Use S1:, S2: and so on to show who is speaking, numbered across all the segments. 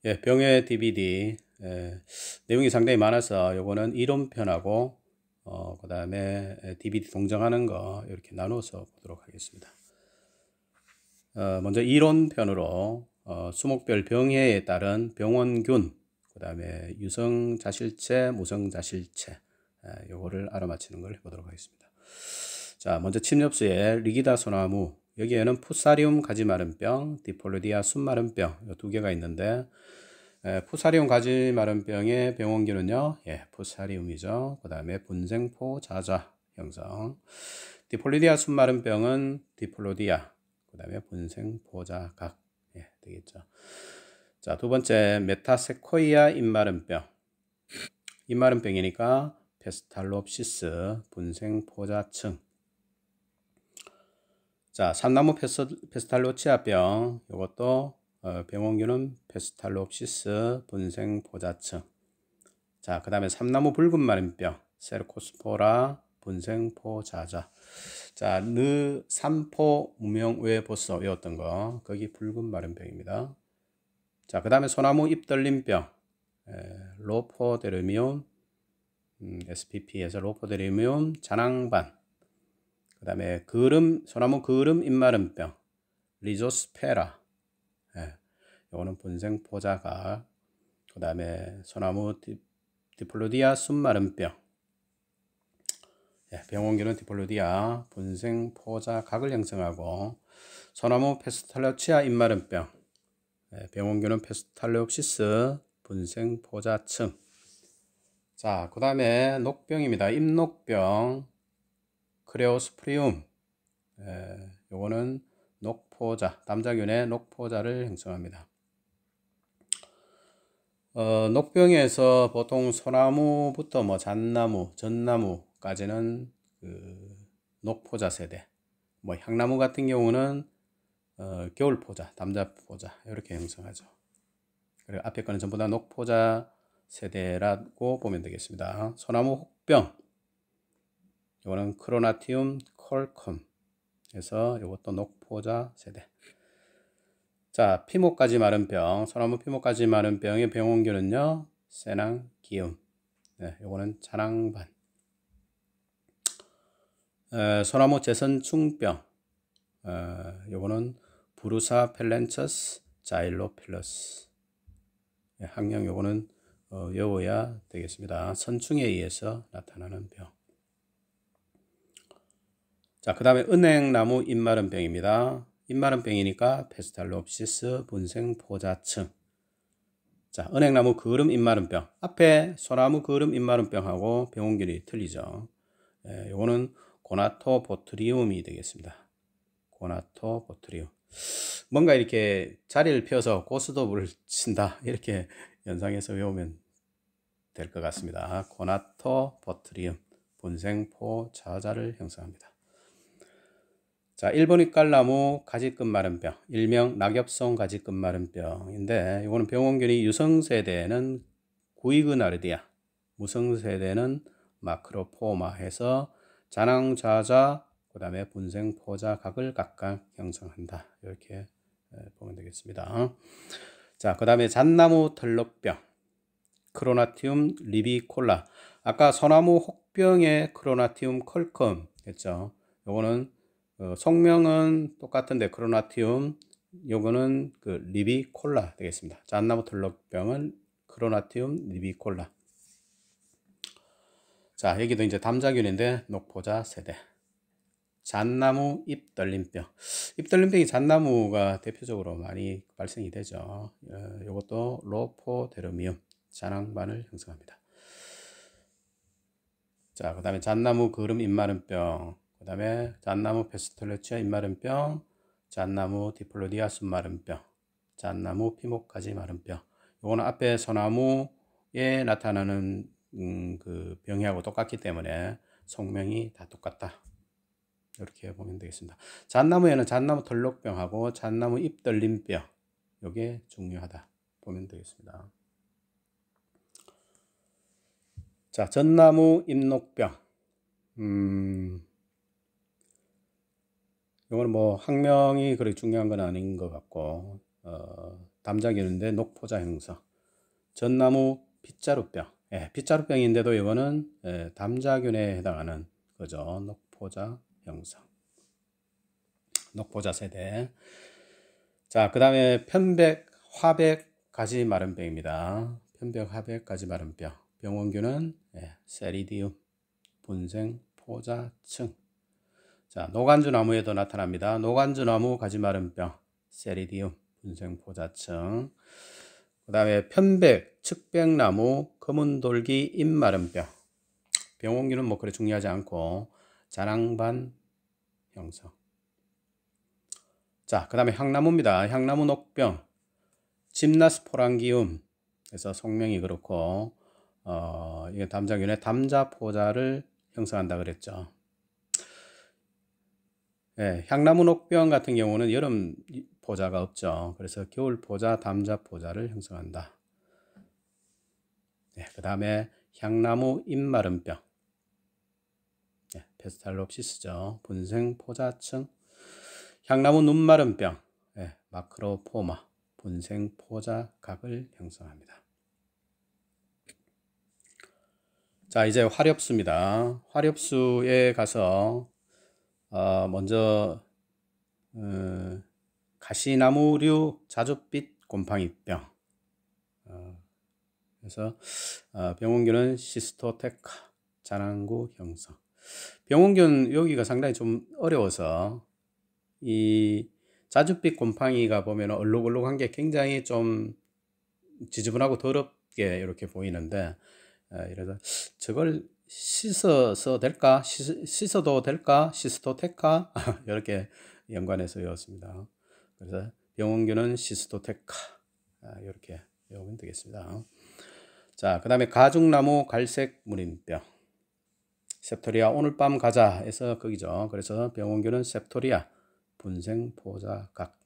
S1: 예, 병의 DVD 내용이 상당히 많아서 요거는 이론편하고 그 다음에 DVD 동정하는 거 이렇게 나눠서 보도록 하겠습니다. 먼저 이론편으로 수목별 병해에 따른 병원균, 그 다음에 유성자실체, 무성자실체 요거를 알아맞히는 걸 해보도록 하겠습니다. 자, 먼저 침엽수에 리기다 소나무, 여기에는 푸사리움 가지마른병, 디폴루디아 순마른병 이 두 개가 있는데 푸사리움 가지마른병의 병원균은요, 푸사리움이죠. 그 다음에 분생포 자자 형성. 디폴루디아 순마른병은 디폴루디아, 그 다음에 분생포자각 되겠죠. 자, 두 번째 메타세코이아 입마른병. 입마른병이니까 페스탈롭시스 분생포자층. 자, 삼나무 페스탈로치아병, 이것도 병원균은 페스탈롭시스 분생포자층. 자, 그 다음에 삼나무 붉은마른병, 세르코스포라 분생포자자. 자, 삼포 무명외보소 외웠던 거, 거기 붉은마른병입니다. 자, 그 다음에 소나무 잎떨림병, 로포데르미움, SPP에서 로포데르미움 잔황반. 그 다음에 소나무 그름 입마른병, 리조스페라. 요거는 분생포자각. 그 다음에 소나무 디플로디아 순마른병. 병원균은 디플로디아 분생포자각을 형성하고, 소나무 페스탈로치아 입마른병. 병원균은 페스탈로옵시스 분생포자층. 자, 그 다음에 녹병입니다. 잎녹병. 크레오스프리움, 요거는 녹포자, 담자균의 녹포자를 형성합니다. 녹병에서 보통 소나무부터 뭐 잣나무, 전나무까지는 그 녹포자 세대, 뭐 향나무 같은 경우는 겨울포자, 담자포자 이렇게 형성하죠. 그리고 앞에 거는 전부 다 녹포자 세대라고 보면 되겠습니다. 소나무 혹병, 이거는 크로나티움 콜컴 해서 이것도 녹포자 세대. 자, 피목까지 마른 병, 소나무 피목까지 마른 병의 병원균은요, 세낭기움. 이거는 잔황반. 소나무 제선충병, 이거는 부루사 펠렌처스 자일로필러스. 학명 요거는 외워야 되겠습니다. 선충에 의해서 나타나는 병. 자, 그 다음에 은행나무 잎마른병입니다. 잎마른병이니까 페스탈롭시스 분생포자층. 자, 은행나무 그름 잎마른병. 앞에 소나무 그름 잎마른병하고 병원균이 틀리죠. 요거는 고나토보트리움이 되겠습니다. 고나토보트리움. 뭔가 이렇게 자리를 펴서 고스톱을 친다, 이렇게 연상해서 외우면 될 것 같습니다. 고나토보트리움 분생포 자자를 형성합니다. 자, 일본 잎갈나무 가지끝 마른병, 일명 낙엽송 가지끝 마른병인데, 이거는 병원균이 유성세대는 구이그나르디아, 무성세대는 마크로포마 해서 잔황좌자, 그 다음에 분생포자각을 각각 형성한다. 이렇게 보면 되겠습니다. 자, 그 다음에 잣나무 털럭병, 크로나티움 리비콜라. 아까 소나무 혹병의 크로나티움 컬컴 했죠. 요거는 성명은 똑같은데 크로나티움, 요거는 그 리비콜라 되겠습니다. 잣나무 털럭병은 크로나티움 리비콜라. 자, 여기도 이제 담자균인데 녹포자 세대. 잣나무 잎떨림병. 잎떨림병이 잣나무가 대표적으로 많이 발생이 되죠. 요것도 로포데르미움, 잔황반을 형성합니다. 자, 그 다음에 잣나무 그름 잎마른병, 그 다음에 잣나무 페스톨레치아 잎마른병, 잣나무 디플로디아 순마른병, 잣나무 피목가지 마른병. 요거는 앞에 소나무에 나타나는 그 병이하고 똑같기 때문에 성명이 다 똑같다. 이렇게 보면 되겠습니다. 잣나무에는 잣나무 털록병하고 잣나무 잎떨림병, 요게 중요하다 보면 되겠습니다. 자, 전나무 잎녹병. 이거는 뭐 학명이 그렇게 중요한 건 아닌 것 같고, 담자균인데 녹포자 형성. 전나무 빗자루병. 빗자루병인데도 이거는 담자균에 해당하는 거죠. 녹포자 형성. 녹포자 세대. 자, 그 다음에 편백, 화백, 가지 마른병입니다. 편백, 화백, 가지 마른병. 병원균은 세리디움, 분생, 포자층. 자, 노간주 나무에도 나타납니다. 노간주 나무, 가지 마른병, 세리디움, 분생, 포자층. 그 다음에 편백, 측백나무, 검은돌기, 잎마른병. 병원균은 뭐 그래 중요하지 않고 자낭반 형성. 자, 그 다음에 향나무입니다. 향나무 녹병, 집나스포란기움. 그래서 성명이 그렇고 이게 담자균의 담자포자를 형성한다 그랬죠. 향나무 녹병 같은 경우는 여름 포자가 없죠. 그래서 겨울 포자, 담자 포자를 형성한다. 그 다음에 향나무 잎마른병, 페스탈롭시스죠. 분생 포자층. 향나무 눈마른병, 마크로포마, 분생 포자각을 형성합니다. 자, 이제 화렵수입니다. 화렵수에 가서 먼저 가시나무류 자줏빛 곰팡이병. 그래서 병원균은 시스토테카, 자난구 형성. 병원균 여기가 상당히 좀 어려워서 이 자줏빛 곰팡이가 보면 얼룩얼룩한 게 굉장히 좀 지저분하고 더럽게 이렇게 보이는데 이래서 저걸 씻어서 될까? 씻어도 될까? 시스토테카 이렇게 연관해서 외웠습니다. 그래서 병원균은 시스토테카 이렇게 외우면 되겠습니다. 자, 그 다음에 가죽나무 갈색 무림병, 셉토리아 오늘 밤 가자에서 거기죠. 그래서 병원균은 셉토리아, 분생 포자각.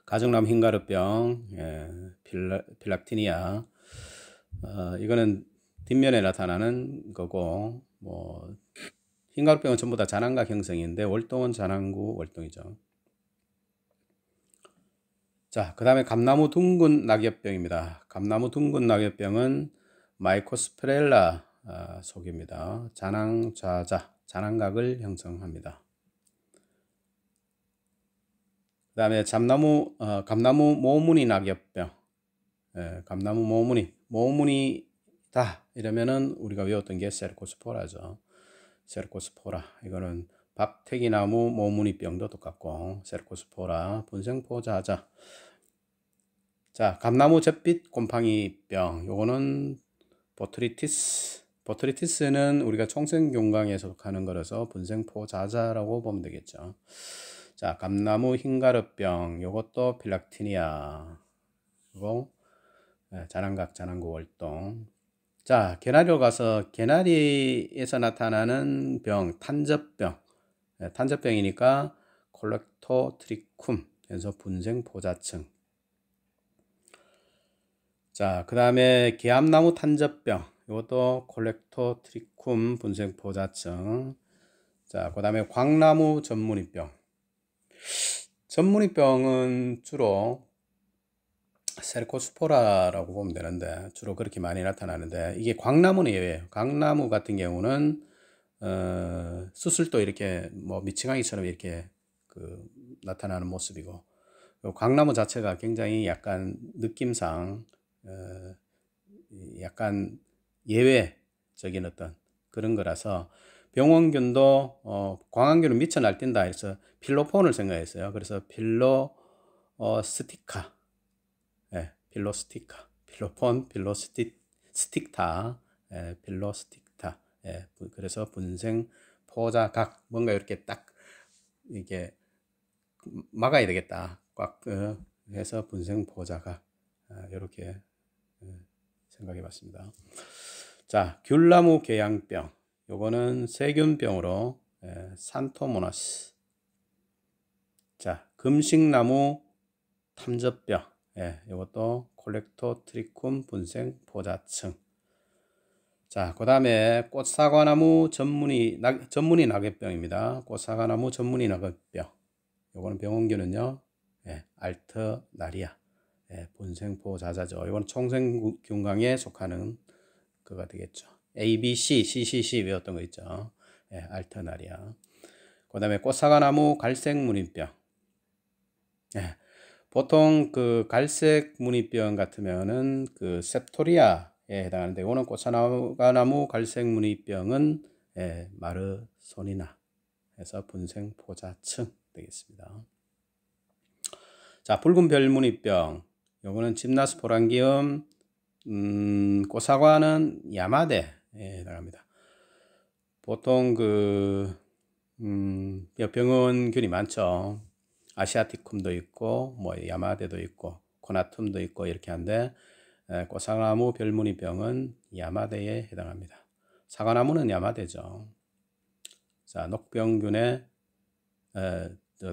S1: 가죽나무 흰가루병, 필락티니아. 이거는 뒷면에 나타나는 거고, 뭐 흰가루병은 전부 다 자난각 형성인데 월동은 자난구 월동이죠. 자, 그 다음에 감나무 둥근 낙엽병입니다. 감나무 둥근 낙엽병은 마이코스프렐라 속입니다. 자낭좌자, 자난각을 형성합니다. 그 다음에 감나무 모무니 낙엽병, 감나무 모무니다 이러면은 우리가 외웠던 게 세르코스포라죠. 세르코스포라. 이거는 박태기나무 모무니병도 똑같고 세르코스포라, 분생포자하자. 자, 감나무 잿빛 곰팡이병. 요거는 보트리티스는 우리가 총생균강에 속하는 거라서 분생포자자라고 보면 되겠죠. 자, 감나무 흰가루병. 요것도 필락티니아. 그리고 자난각, 자난구 월동. 자, 개나리로 가서 개나리에서 나타나는 병, 탄저병. 탄저병이니까 콜렉토트리쿰. 그래서 분생포자층. 자, 그 다음에 개암나무 탄저병. 이것도 콜렉토트리쿰 분생포자층. 자, 그 다음에 광나무 전무니병. 전무니병은 주로 세르코스포라라고 보면 되는데 주로 그렇게 많이 나타나는데 이게 광나무는 예외예요. 광나무 같은 경우는 수술도 이렇게 뭐 미칭하기처럼 이렇게 나타나는 모습이고, 광나무 자체가 굉장히 약간 느낌상 약간 예외적인 어떤 그런 거라서 병원균도 광안균은 미쳐 날뛴다 해서 필로폰을 생각했어요. 그래서 필로스티카, 필로스티카, 필로폰, 필로스틱타, 필로스틱타. 그래서 분생 포자각, 뭔가 이렇게 딱 이게 막아야 되겠다. 꽉 해서 분생 포자각. 이렇게 생각해 봤습니다. 자, 귤나무 개양병. 요거는 세균병으로 산토모나스. 자, 금식나무 탐저병. 요것도 콜렉토트리쿰 분생 포자층. 자, 그 다음에 꽃사과나무 전문이 낙엽병입니다. 꽃사과나무 전문이 낙엽병. 요거는 병원균은요, 예, 알터나리아. 예, 분생포자자죠. 이건 총생균강에 속하는 그가 되겠죠. A, B, C, CCC 외웠던 거 있죠. 예, 알터나리아. 그 다음에 꽃사과나무 갈색 무늬병. 예, 보통 그 갈색 무늬병 같으면은 그 셉토리아에 해당하는데, 이거는 꽃사과나무 갈색 무늬병은 예, 마르소니나 해서 분생포자층 되겠습니다. 자, 붉은 별무늬병. 요거는 짐나스포란기움. 꽃사과는 야마대에 해당합니다. 보통 그 병원균이 많죠. 아시아티쿰도 있고 뭐 야마대도 있고 코나툼도 있고 이렇게 한데, 꽃사과나무 별무늬병은 야마대에 해당합니다. 사과나무는 야마대죠. 자, 녹병균의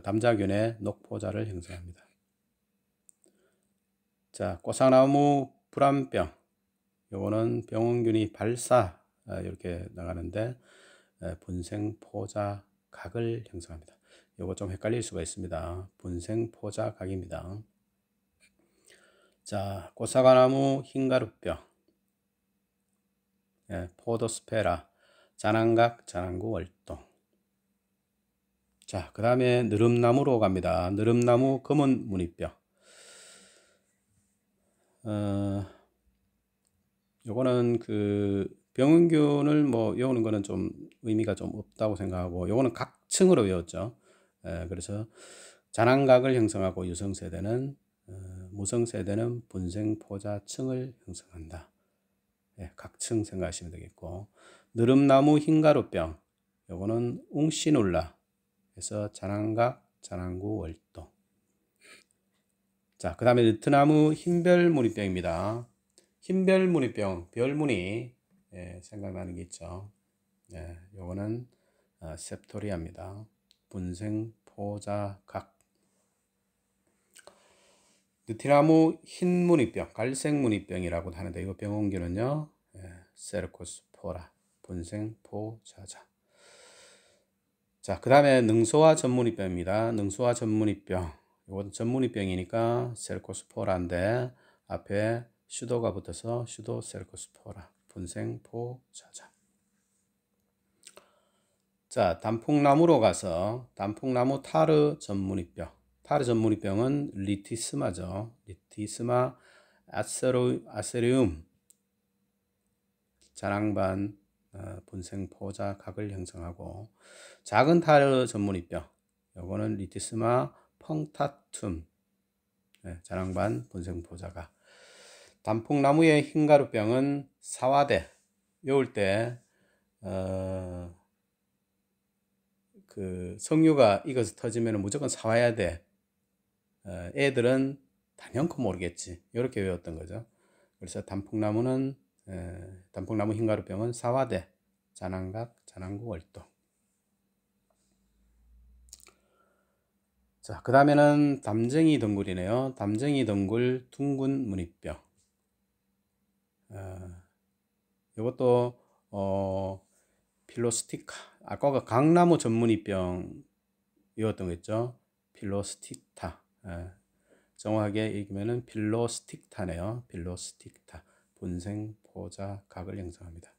S1: 담자균의 녹포자를 형성합니다. 자, 꽃사과나무 불암병. 요거는 병원균이 발사 이렇게 나가는데 분생포자각을 형성합니다. 요거 좀 헷갈릴 수가 있습니다. 분생포자각입니다. 자, 꽃사과나무 흰가루병, 예, 포도스페라, 잔황각, 잔황구 월동. 자, 그 다음에 느릅나무로 갑니다. 느릅나무 검은 무늬병. 요거는 그 병원균을 뭐 외우는 거는 좀 의미가 좀 없다고 생각하고, 요거는 각층으로 외웠죠. 그래서 잔황각을 형성하고 유성세대는 무성세대는 분생포자층을 형성한다. 예, 각층 생각하시면 되겠고, 느릅나무 흰가루병, 요거는 웅시놀라 해서 잔황각, 잔황구 월동. 자, 그 다음에 느트나무 흰별무늬병입니다. 흰별무늬병, 별무늬, 예, 생각나는 게 있죠. 예, 요거는 셉토리아입니다. 분생포자각. 느티나무 흰무늬병, 갈색무늬병이라고 하는데, 이거 병원균은요, 예, 세르코스포라, 분생포자자. 자, 그 다음에 능소화 전무늬병입니다. 능소화 전무늬병. 이건 전무늬병이니까 세르코스포라인데 앞에 슈도가 붙어서 슈도 세르코스포라, 분생포자자. 자, 단풍나무로 가서 단풍나무 타르 전무늬병. 타르 전무늬병은 리티스마죠. 리티스마 아세리움. 잔황반 분생포자각을 형성하고, 작은 타르 전무늬병. 요거는 리티스마 펑타툼. 네, 잔황반 분생포자각. 단풍나무의 흰가루병은 사화대. 외울 때 그 석류가 익어서 터지면 무조건 사와야 돼. 애들은 단연코 모르겠지. 이렇게 외웠던 거죠. 그래서 단풍나무 흰가루병은 사화대, 잔황각, 잔황구 월동. 자, 그 다음에는 담쟁이 덩굴이네요. 담쟁이 덩굴 둥근 무늬병. 이것도 필로스티카. 아까 강나무 전무늬병 이었던 거 있죠. 필로스틱타. 정확하게 읽으면은 필로스틱타네요. 필로스틱타. 분생포자각을 형성합니다.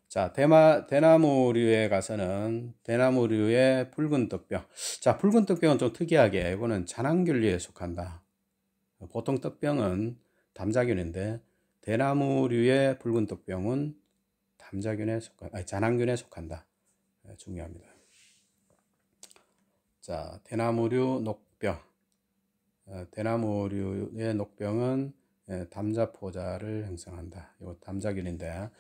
S1: 자, 대나무류에 가서는 대나무류의 붉은 떡병. 자, 붉은 떡병은 좀 특이하게 이거는 잔황균류에 속한다. 보통 떡병은 담자균인데 대나무류의 붉은 떡병은 잔황균에 속한다. 중요합니다. 자, 대나무류 녹병. 대나무류의 녹병은 담자포자를 형성한다. 이거 담자균인데,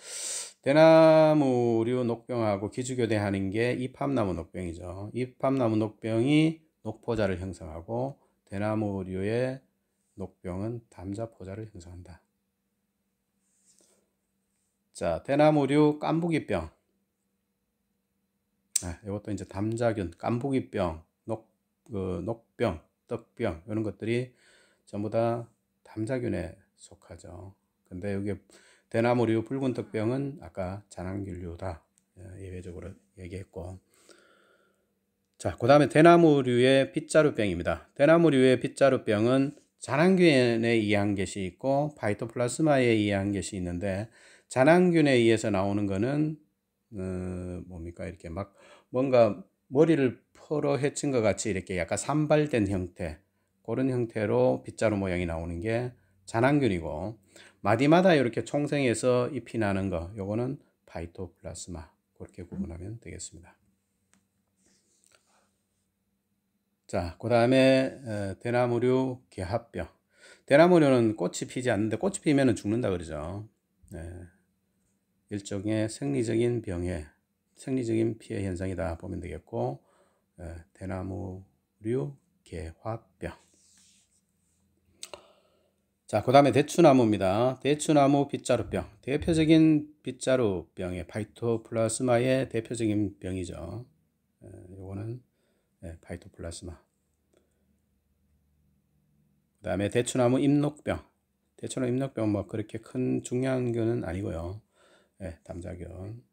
S1: 대나무류 녹병하고 기주교대하는 게 이팝나무 녹병이죠. 이팝나무 녹병이 녹포자를 형성하고 대나무류의 녹병은 담자포자를 형성한다. 자, 대나무류 깐부기병. 이것도 이제 담자균, 깐부기병, 녹병, 떡병 이런 것들이 전부 다 담자균에 속하죠. 근데 여기 대나무류 붉은 떡병은 아까 잔황균류다 예외적으로 얘기했고, 자, 그 다음에 대나무류의 빗자루병입니다. 대나무류의 빗자루병은 잔항균에 의한 것이 있고 파이토플라스마에 의한 것이 있는데, 잔항균에 의해서 나오는 거는 뭡니까, 이렇게 막 뭔가 머리를 풀어 헤친 것 같이 이렇게 약간 산발된 형태, 그런 형태로 빗자루 모양이 나오는 게 잔항균이고, 마디마다 이렇게 총생해서 잎이 나는 거, 요거는 파이토플라스마, 그렇게 구분하면 되겠습니다. 자, 그 다음에 대나무류 개합병. 대나무류는 꽃이 피지 않는데 꽃이 피면 죽는다 그러죠. 일종의 생리적인 병해, 생리적인 피해 현상이다 보면 되겠고, 대나무류 개화병. 자, 그 다음에 대추나무입니다. 대추나무 빗자루병. 대표적인 빗자루병의 파이토플라스마의 대표적인 병이죠. 요거는 파이토플라스마. 그 다음에 대추나무 잎녹병. 대추나무 잎녹병은 뭐 그렇게 큰 중요한 거는 아니고요. 담자균.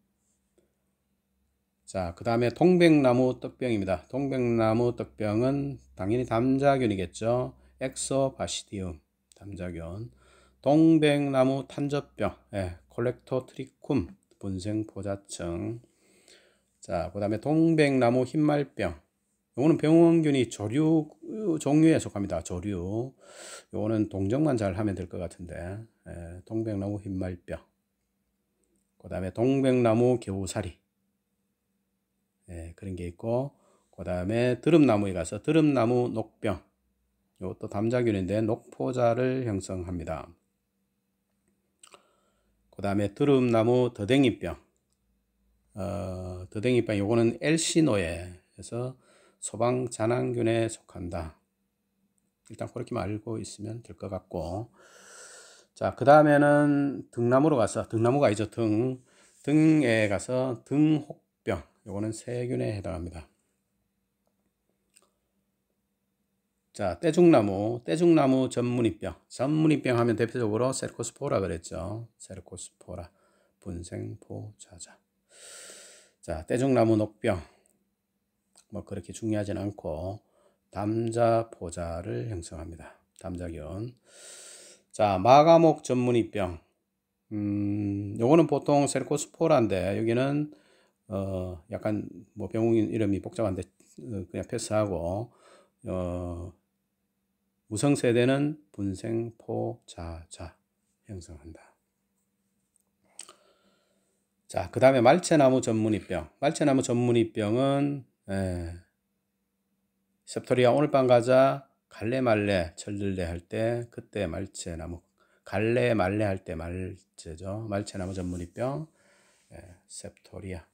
S1: 자, 그 다음에 동백나무 떡병입니다. 동백나무 떡병은 당연히 담자균이겠죠. 엑소바시디움, 담자균. 동백나무 탄저병, 콜렉토트리쿰, 분생포자층. 자, 그 다음에 동백나무 흰말병. 요거는 병원균이 조류 종류에 속합니다. 조류. 요거는 동정만 잘 하면 될 것 같은데, 동백나무 흰말병. 그 다음에 동백나무 겨우살이. 그런 게 있고, 그 다음에 드릅나무에 가서 드릅나무 녹병. 이것도 담자균인데 녹포자를 형성합니다. 그 다음에 드릅나무 더댕이병. 더댕이병, 요거는 엘시노에서 소방잔항균에 속한다. 일단 그렇게만 알고 있으면 될 것 같고, 자, 그 다음에는 등나무로 가서, 등나무가 아니죠, 등에 가서 등혹병. 요거는 세균에 해당합니다. 자, 떼죽나무 전문이병. 전문이병 하면 대표적으로 세르코스포라 그랬죠. 세르코스포라, 분생포자자. 자, 떼죽나무 녹병. 뭐 그렇게 중요하진 않고 담자포자를 형성합니다. 담자균. 자, 마가목 전문이병. 요거는 보통 세르코스포라인데 여기는 약간 뭐 병원 이름이 복잡한데 그냥 패스하고, 무성세대는 분생포자자 형성한다. 자, 그 다음에 말채나무 전문이병. 말채나무 전문이병은 셉토리아 오늘 밤 가자 갈래말래 철들래 할 때 그때 말채나무, 갈래 말래 할 때 말채죠. 말채나무 전문이병, 셉토리아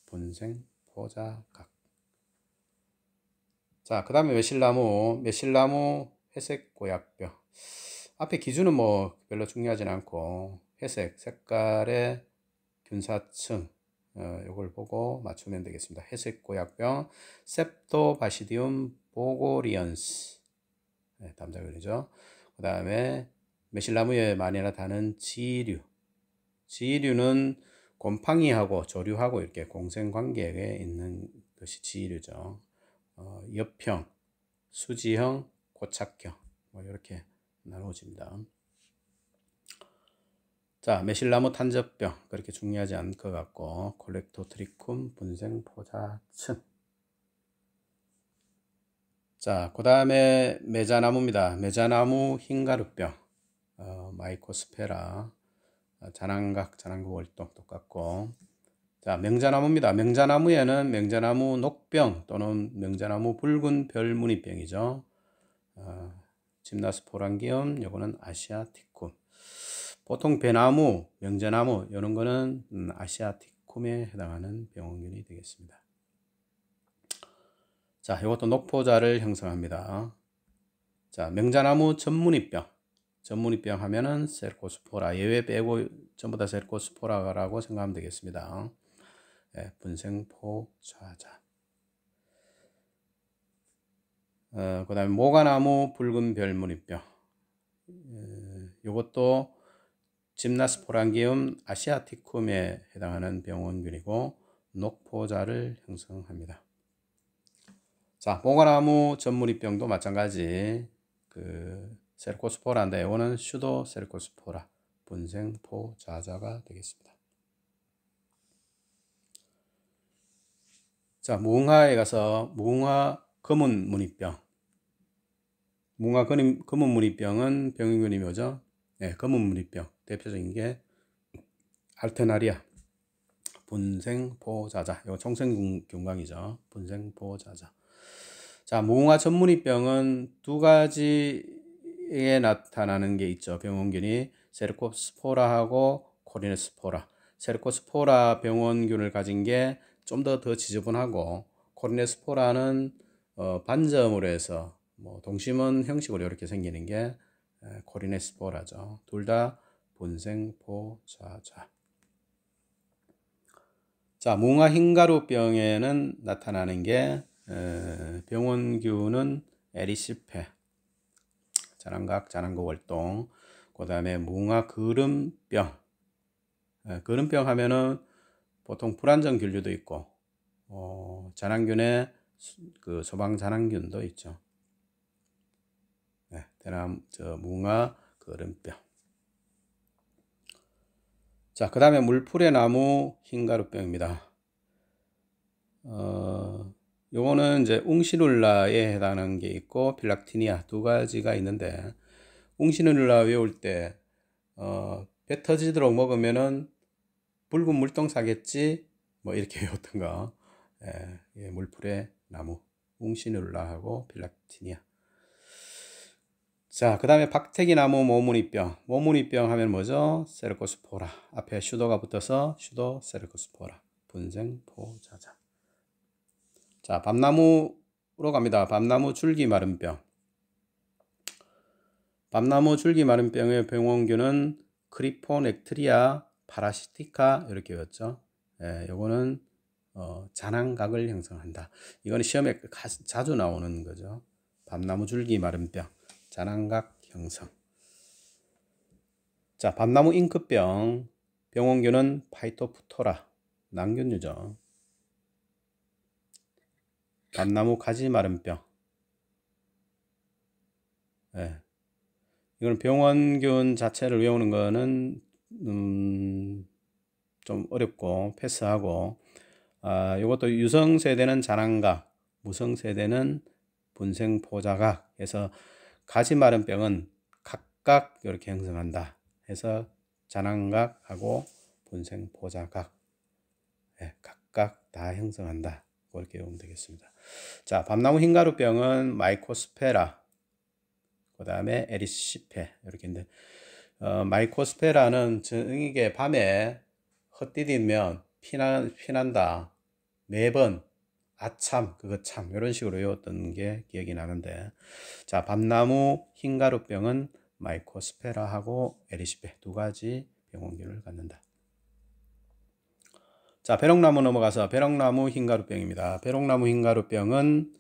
S1: 분생포자각. 자, 그 다음에 매실나무 회색고약병. 앞에 기준은 뭐 별로 중요하진 않고 회색 색깔의 균사층, 요걸 보고 맞추면 되겠습니다. 회색고약병, septobasidium bogoriensis, 담자균이죠. 그 다음에 매실나무에 많이 나타나는 지류는 곰팡이하고 조류하고 이렇게 공생관계에 있는 것이 지류죠. 엽형, 수지형, 고착형, 뭐 이렇게 나누어집니다. 자, 매실나무 탄저병 그렇게 중요하지 않을 것 같고, 콜렉토트리쿰 분생포자층. 자, 그 다음에 매자나무입니다. 매자나무 흰가루병, 마이코스페라, 잔황국 월동 똑같고. 자, 명자나무입니다. 명자나무에는 명자나무 녹병 또는 명자나무 붉은 별무늬병이죠. 짐나스포란기움, 요거는 아시아티쿰. 보통 배나무, 명자나무 이런 거는 아시아티쿰에 해당하는 병원균이 되겠습니다. 자, 이것도 녹포자를 형성합니다. 자, 명자나무 전문이병. 전문이병 하면은 세르코스포라, 예외 빼고 전부 다 세르코스포라라고 생각하면 되겠습니다. 분생포자자. 그 다음에 모가나무 붉은 별무늬병. 이것도 짐나스포란기움 아시아티쿰에 해당하는 병원균이고 녹포자를 형성합니다. 자, 모과나무 전무리병도 마찬가지. 세르코스포라인데 이거는 슈도 세르코스포라 분생포자자가 되겠습니다. 자, 무궁화에 가서 무궁화 검은 무늬병. 무궁화 검은 무늬병은 병균이 뭐죠? 네, 검은 무늬병. 대표적인 게 알테나리아 분생포자자. 이거 청생균광이죠. 분생포자자. 자, 무궁화 전무늬병은 두 가지에 나타나는 게 있죠. 병원균이 세르코스포라하고 코리네스포라. 세르코스포라 병원균을 가진 게 좀 더 지저분하고 코리네스포라는 반점으로 해서 동심원 형식으로 이렇게 생기는 게 코리네스포라죠. 둘 다 분생포자자. 자, 무궁화 흰가루병에는 나타나는 게 병원균은 에리시페, 자난각, 자난고 월동, 그 다음에 무궁화 그름병. 그름병 하면은 보통 불안정 균류도 있고, 자난균에 소방자난균도 있죠. 네, 무궁화 그름병. 자, 그 다음에 물풀의 나무 흰가루병입니다. 요거는 이제 웅시룰라에 해당하는 게 있고 필락티니아 두 가지가 있는데, 웅시룰라 외울 때 배 터지도록 먹으면은 붉은 물똥 사겠지 뭐 이렇게 외웠던 거. 예, 물풀의 나무 웅시룰라하고 필락티니아. 자, 그 다음에 박태기 나무 모무니병. 모무니병 하면 뭐죠? 세르코스포라. 앞에 슈도가 붙어서 슈도 세르코스포라 분생포자자. 자, 밤나무로 갑니다. 밤나무 줄기 마른병. 밤나무 줄기 마른병의 병원균은 크리포넥트리아 파라시티카 이렇게 외웠죠. 요거는 잔황각을 형성한다. 이거는 시험에 자주 나오는 거죠. 밤나무 줄기 마른병, 잔황각 형성. 자, 밤나무 잉크병. 병원균은 파이토프토라, 난균류죠. 밤나무 가지 마른병. 이건 병원균 자체를 외우는 거는 좀 어렵고 패스하고, 이것도 유성 세대는 잔황각, 무성 세대는 분생포자각 해서 가지 마른병은 각각 이렇게 형성한다 해서 잔황각하고 분생포자각 각각 다 형성한다. 그렇게 외우면 되겠습니다. 자, 밤나무 흰가루병은 마이코스페라, 그 다음에 에리시페 이렇게 있는데, 마이코스페라는 이게 밤에 헛디디면 피난다. 매번 아참 그거 참 이런 식으로 외웠던 게 기억이 나는데, 자, 밤나무 흰가루병은 마이코스페라하고 에리시페 두 가지 병원균을 갖는다. 자, 배롱나무 넘어가서 배롱나무 흰가루병입니다. 배롱나무 흰가루병은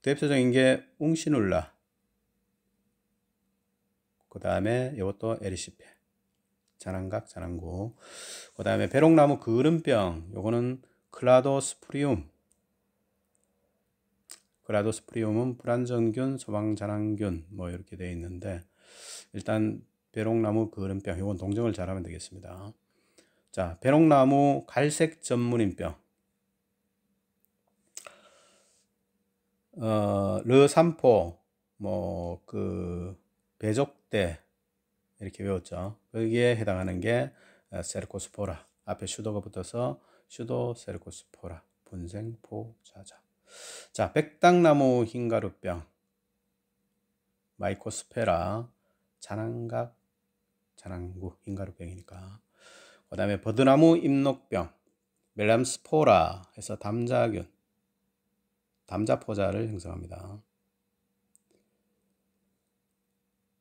S1: 대표적인 게 웅시눌라, 그 다음에 이것도 에리시페, 잔황각, 잔황구. 그 다음에 배롱나무 그름병, 요거는 클라도스프리움. 클라도스프리움은 불안정균, 소방잔황균 뭐 이렇게 되어 있는데, 일단 배롱나무 그름병, 요건 동정을 잘하면 되겠습니다. 자, 배롱나무 갈색 전문인병. 르삼포, 배족대 이렇게 외웠죠. 거기에 해당하는 게 세르코스포라. 앞에 슈도가 붙어서 슈도 세르코스포라 분생포자자. 자, 백당나무 흰가루병, 마이코스페라, 잔황각, 잔황구 흰가루병이니까. 그 다음에 버드나무 잎녹병, 멜람스포라 해서 담자균, 담자포자를 형성합니다.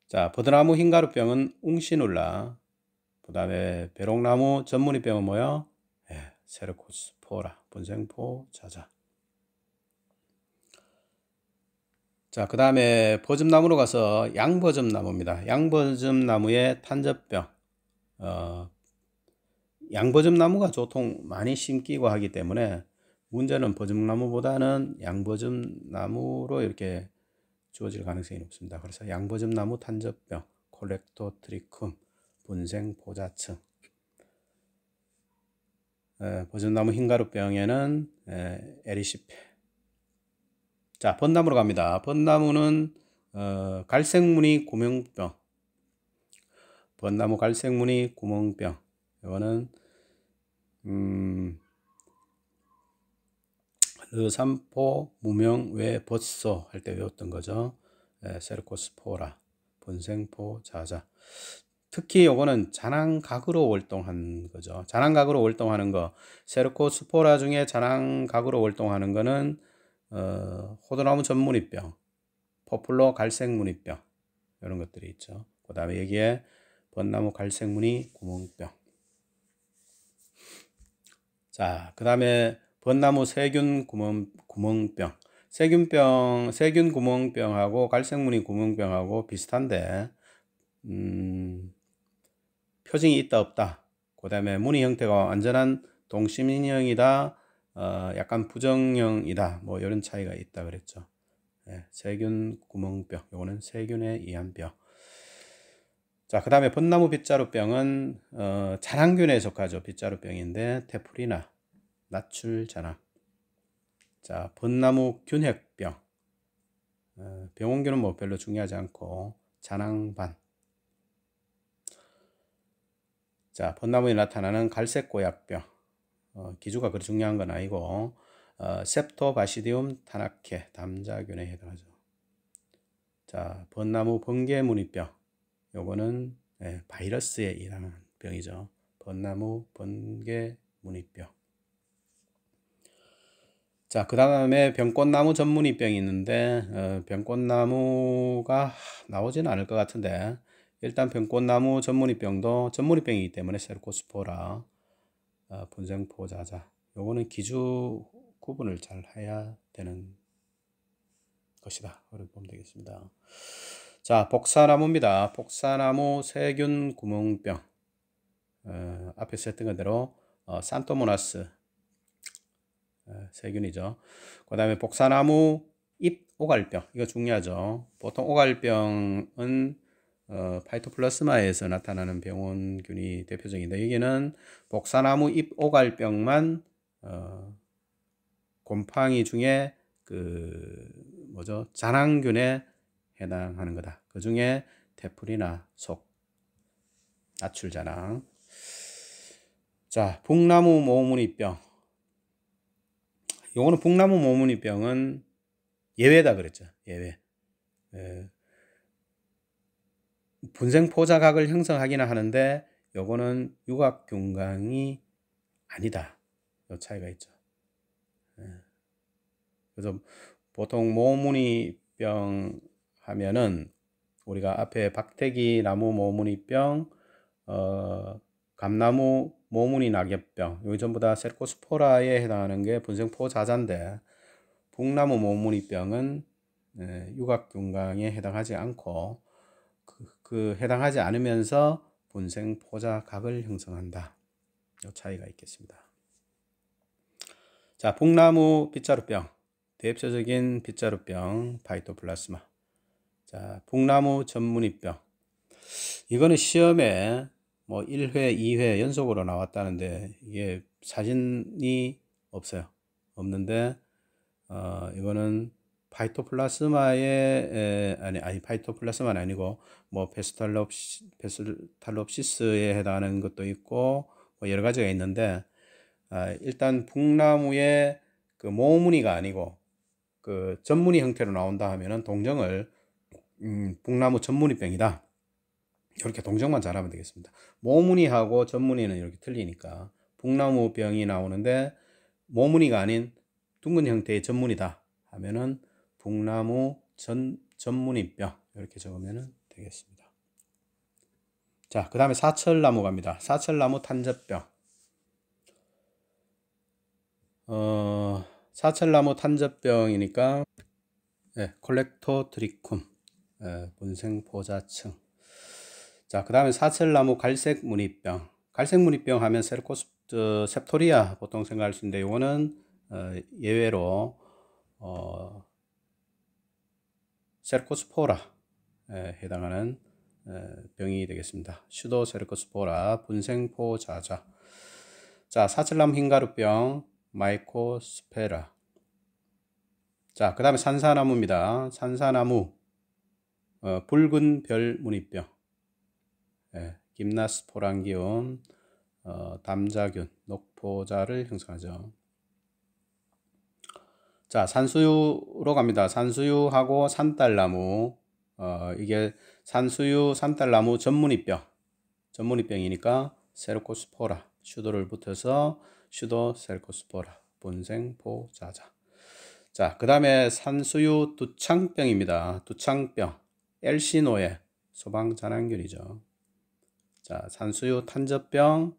S1: 자, 버드나무 흰가루병은 웅시눌라. 그 다음에 배롱나무 전무늬병은 뭐요? 세르코스포라 분생포자자. 자, 그 다음에 버즘나무로 가서 양버즘나무입니다. 양버즘나무의 탄저병. 양버즘나무가 보통 많이 심기고 하기 때문에 문제는 버즘나무보다는 양버즘나무로 이렇게 주어질 가능성이 높습니다. 그래서 양버즘나무 탄저병, 콜렉토트리쿰, 분생포자층. 버즘나무 흰가루병에는 에리시페. 자, 벚나무로 갑니다. 벚나무는 갈색무늬 구멍병. 벚나무 갈색무늬 구멍병. 이거는 르삼포 무명외 벗소 할 때 외웠던 거죠. 세르코스포라, 본생포 자자. 특히 요거는 잔황각으로 월동한 거죠. 잔황각으로 월동하는 거, 세르코스포라 중에 잔황각으로 월동하는 거는 호두나무 전무늬병, 포플러 갈색무늬병 이런 것들이 있죠. 그 다음에 여기에 벚나무 갈색무늬 구멍병. 자, 그 다음에 벚나무 세균 구멍병. 세균 구멍병하고 갈색무늬 구멍병하고 비슷한데, 표징이 있다 없다. 그 다음에 무늬 형태가 완전한 동심인형이다, 약간 부정형이다, 뭐 이런 차이가 있다 그랬죠. 세균 구멍병, 요거는 세균에 의한 병. 자, 그 다음에 벚나무 빗자루병은 잔황균에 속하죠. 빗자루병인데 테프리나, 나출잔황. 자, 벚나무 균핵병. 병원균은 뭐 별로 중요하지 않고 잔황반. 자, 벚나무에 나타나는 갈색고약병. 기주가 그리 중요한 건 아니고 셉토바시디움 타나케 담자균에 해당하죠. 자, 벚나무 번개무늬병. 요거는 바이러스에 의한 병이죠. 벚나무 번개무늬병. 자, 그 다음에 병꽃나무 전무늬병이 있는데 병꽃나무가 나오지는 않을 것 같은데 일단 병꽃나무 전무늬병도 전무늬병이기 때문에 세르코스포라, 분생포자자. 요거는 기주 구분을 잘 해야 되는 것이다. 그렇게 보면 되겠습니다. 자, 복사나무입니다. 복사나무 세균 구멍병. 앞에서 했던 그대로 산토모나스 세균이죠. 그 다음에 복사나무 잎 오갈병. 이거 중요하죠. 보통 오갈병은 파이토플라스마에서 나타나는 병원균이 대표적인데 여기는 복사나무 잎 오갈병만 곰팡이 중에 잔황균에 해당하는 거다. 그 중에 테프리나 속, 나출잔황. 자, 북나무 모무늬병. 요거는 북나무 모무늬병은 예외다 그랬죠. 예외. 분생포자각을 형성하기는 하는데 요거는 유각균강이 아니다. 요 차이가 있죠. 그래서 보통 모무늬병 하면은 우리가 앞에 박태기 나무 모무늬병, 감나무 모무늬 낙엽병, 여기 전부 다 세르코스포라에 해당하는 게 분생포자자인데 북나무 모무늬병은 유각균강에 해당하지 않고 해당하지 않으면서 분생포자각을 형성한다. 이 차이가 있겠습니다. 자, 북나무 빗자루병. 대표적인 빗자루병 파이토플라스마. 자, 북나무 전무늬병. 이거는 시험에 뭐 1회, 2회 연속으로 나왔다는데 이게 사진이 없어요. 없는데 이거는 파이토플라스마의 파이토플라스마는 아니고 뭐 페스탈롭시스에 해당하는 것도 있고 뭐 여러 가지가 있는데 일단 북나무의 그 모무늬가 아니고 그 전무늬 형태로 나온다 하면은 동정을 북나무 전무늬병이다. 이렇게 동정만 잘하면 되겠습니다. 모무늬하고 전무늬는 이렇게 틀리니까 북나무병이 나오는데 모무늬가 아닌 둥근 형태의 전무늬다 하면은 북나무 전무늬병 이렇게 적으면 되겠습니다. 자, 그 다음에 사철나무 갑니다. 사철나무 탄저병. 사철나무 탄저병이니까 콜렉토트리쿰, 분생포자층. 자, 그 다음에 사철나무 갈색무늬병. 갈색무늬병 하면 셉토리아 보통 생각할 수 있는데 이거는 예외로 세르코스포라에 해당하는 병이 되겠습니다. 슈도 세르코스포라 분생포자자. 자, 사슬나무 흰가루병 마이코스페라. 자, 그 다음에 산사나무입니다. 산사나무 붉은 별 무늬병, 김나스포란기온, 담자균, 녹포자를 형성하죠. 자, 산수유로 갑니다. 산수유하고 산딸나무, 이게 산수유, 산딸나무 전문이병이니까 세르코스포라, 슈도를 붙여서 슈도 세르코스포라, 본생포자자. 자, 그 다음에 산수유 두창병입니다. 두창병, 엘시노에 소방전환균이죠. 자, 산수유 탄저병,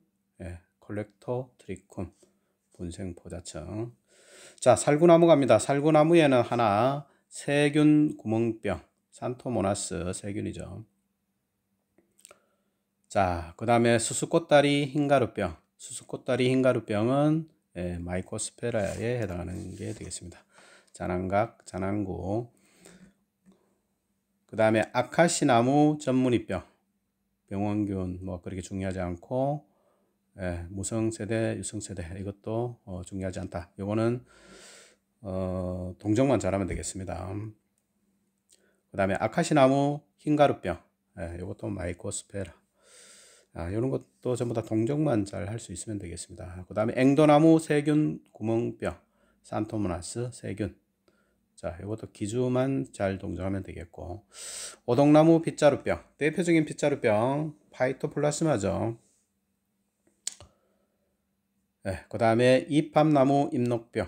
S1: 콜렉토트리쿰, 분생포자층. 자, 살구나무 갑니다. 살구나무에는 하나, 세균 구멍병, 산토모나스 세균이죠. 자, 그 다음에 수수꽃다리 흰가루병. 수수꽃다리 흰가루병은 마이코스페라에 해당하는 게 되겠습니다. 자난각, 자난구. 그 다음에 아카시나무 전문이병. 병원균 뭐 그렇게 중요하지 않고, 무성세대, 유성세대 이것도 중요하지 않다. 이거는 동정만 잘하면 되겠습니다. 그 다음에 아카시나무 흰가루병, 이것도 마이코스페라. 이런 것도 전부 다 동정만 잘 할 수 있으면 되겠습니다. 그 다음에 앵도나무 세균 구멍병, 산토모나스 세균. 자, 이것도 기주만 잘 동정하면 되겠고, 오동나무 빗자루병, 대표적인 빗자루병 파이토플라스마죠. 그 다음에 이팝나무 잎녹병,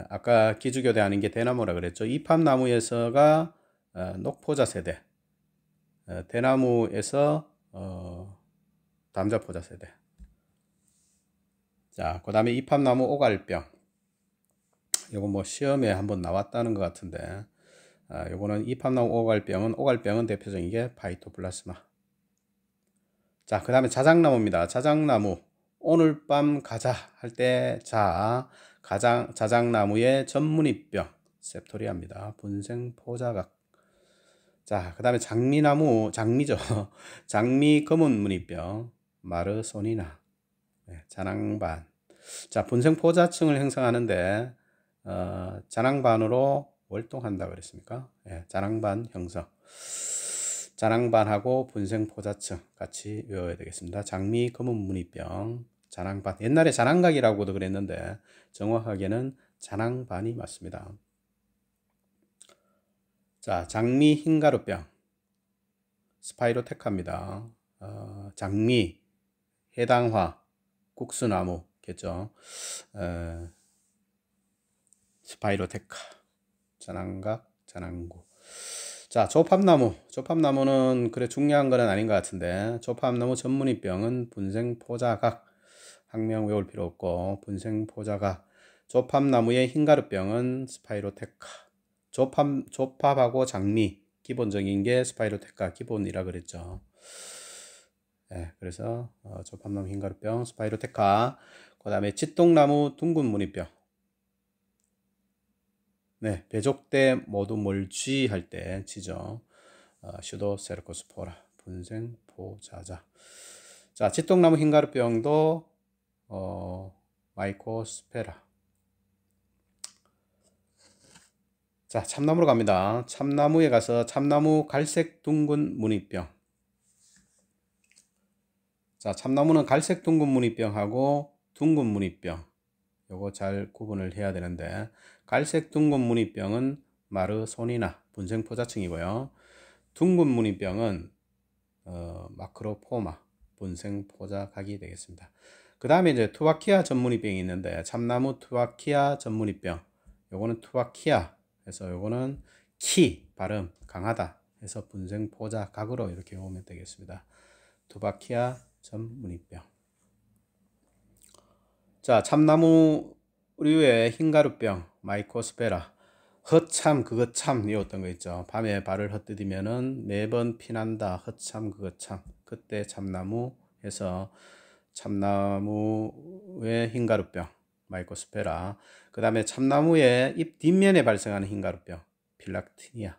S1: 아까 기주교대하는 게 대나무라 그랬죠. 이팝나무에서가 녹포자 세대, 대나무에서 담자포자 세대. 자, 그 다음에 이팝나무 오갈병, 요거 뭐 시험에 한번 나왔다는 것 같은데, 요거는 이팝나무 오갈병은 대표적인 게 파이토플라스마. 자, 그 다음에 자작나무입니다. 자작나무, 오늘 밤 가자 할 때 자작나무의 전문이병 셉토리아입니다. 분생포자각. 자, 그 다음에 장미죠. 장미 검은 무늬병 마르소니나, 자낭반. 자, 분생포자층을 형성하는데 자낭반으로 월동한다 그랬습니까? 자낭반 형성. 자낭반하고 분생포자층 같이 외워야 되겠습니다. 장미 검은 무늬병, 자낭반. 옛날에 자낭각이라고도 그랬는데 정확하게는 자낭반이 맞습니다. 자, 장미 흰가루병 스파이로테카입니다. 장미, 해당화, 국수나무겠죠. 스파이로테카, 자낭각, 자낭구. 자, 조팝나무는 그래 중요한 건 아닌 것 같은데, 조팝나무 전문이병은 분생포자각. 학명 외울 필요 없고, 분생포자각. 조팝나무의 흰가루병은 스파이로테카. 조팝하고 장미 기본적인 게 스파이로테카 기본이라 그랬죠. 그래서 조팝나무 흰가루병 스파이로테카. 그 다음에 칫동나무 둥근 무늬병. 배족대 모두 몰쥐 할 때 치죠. 슈도 세르코스포라 분생포자자. 자, 칫동나무 흰가루병도 마이코스페라. 자, 참나무로 갑니다. 참나무에 가서 참나무 갈색 둥근 무늬병. 자, 참나무는 갈색 둥근 무늬병하고 둥근 무늬병, 요거 잘 구분을 해야 되는데, 갈색 둥근 무늬병은 마르소니나 분생포자층이고요. 둥근 무늬병은 마크로포마 분생포자각이 되겠습니다. 그 다음에 이제 투바키아 전무늬병이 있는데, 참나무 투바키아 전무늬병, 요거는 투바키아 해서 요거는 키 발음 강하다 해서 분생포자각으로 이렇게 오면 되겠습니다. 투바키아 전무늬병. 자, 참나무류의 흰가루병 마이코스페라. 허참 그거 참이 어떤 거 있죠. 밤에 발을 헛디디면은 매번 피난다. 허참 그거 참. 그때 참나무 해서 참나무의 흰가루병 마이코스페라. 그 다음에 참나무의 잎 뒷면에 발생하는 흰가루병, 필락티니아.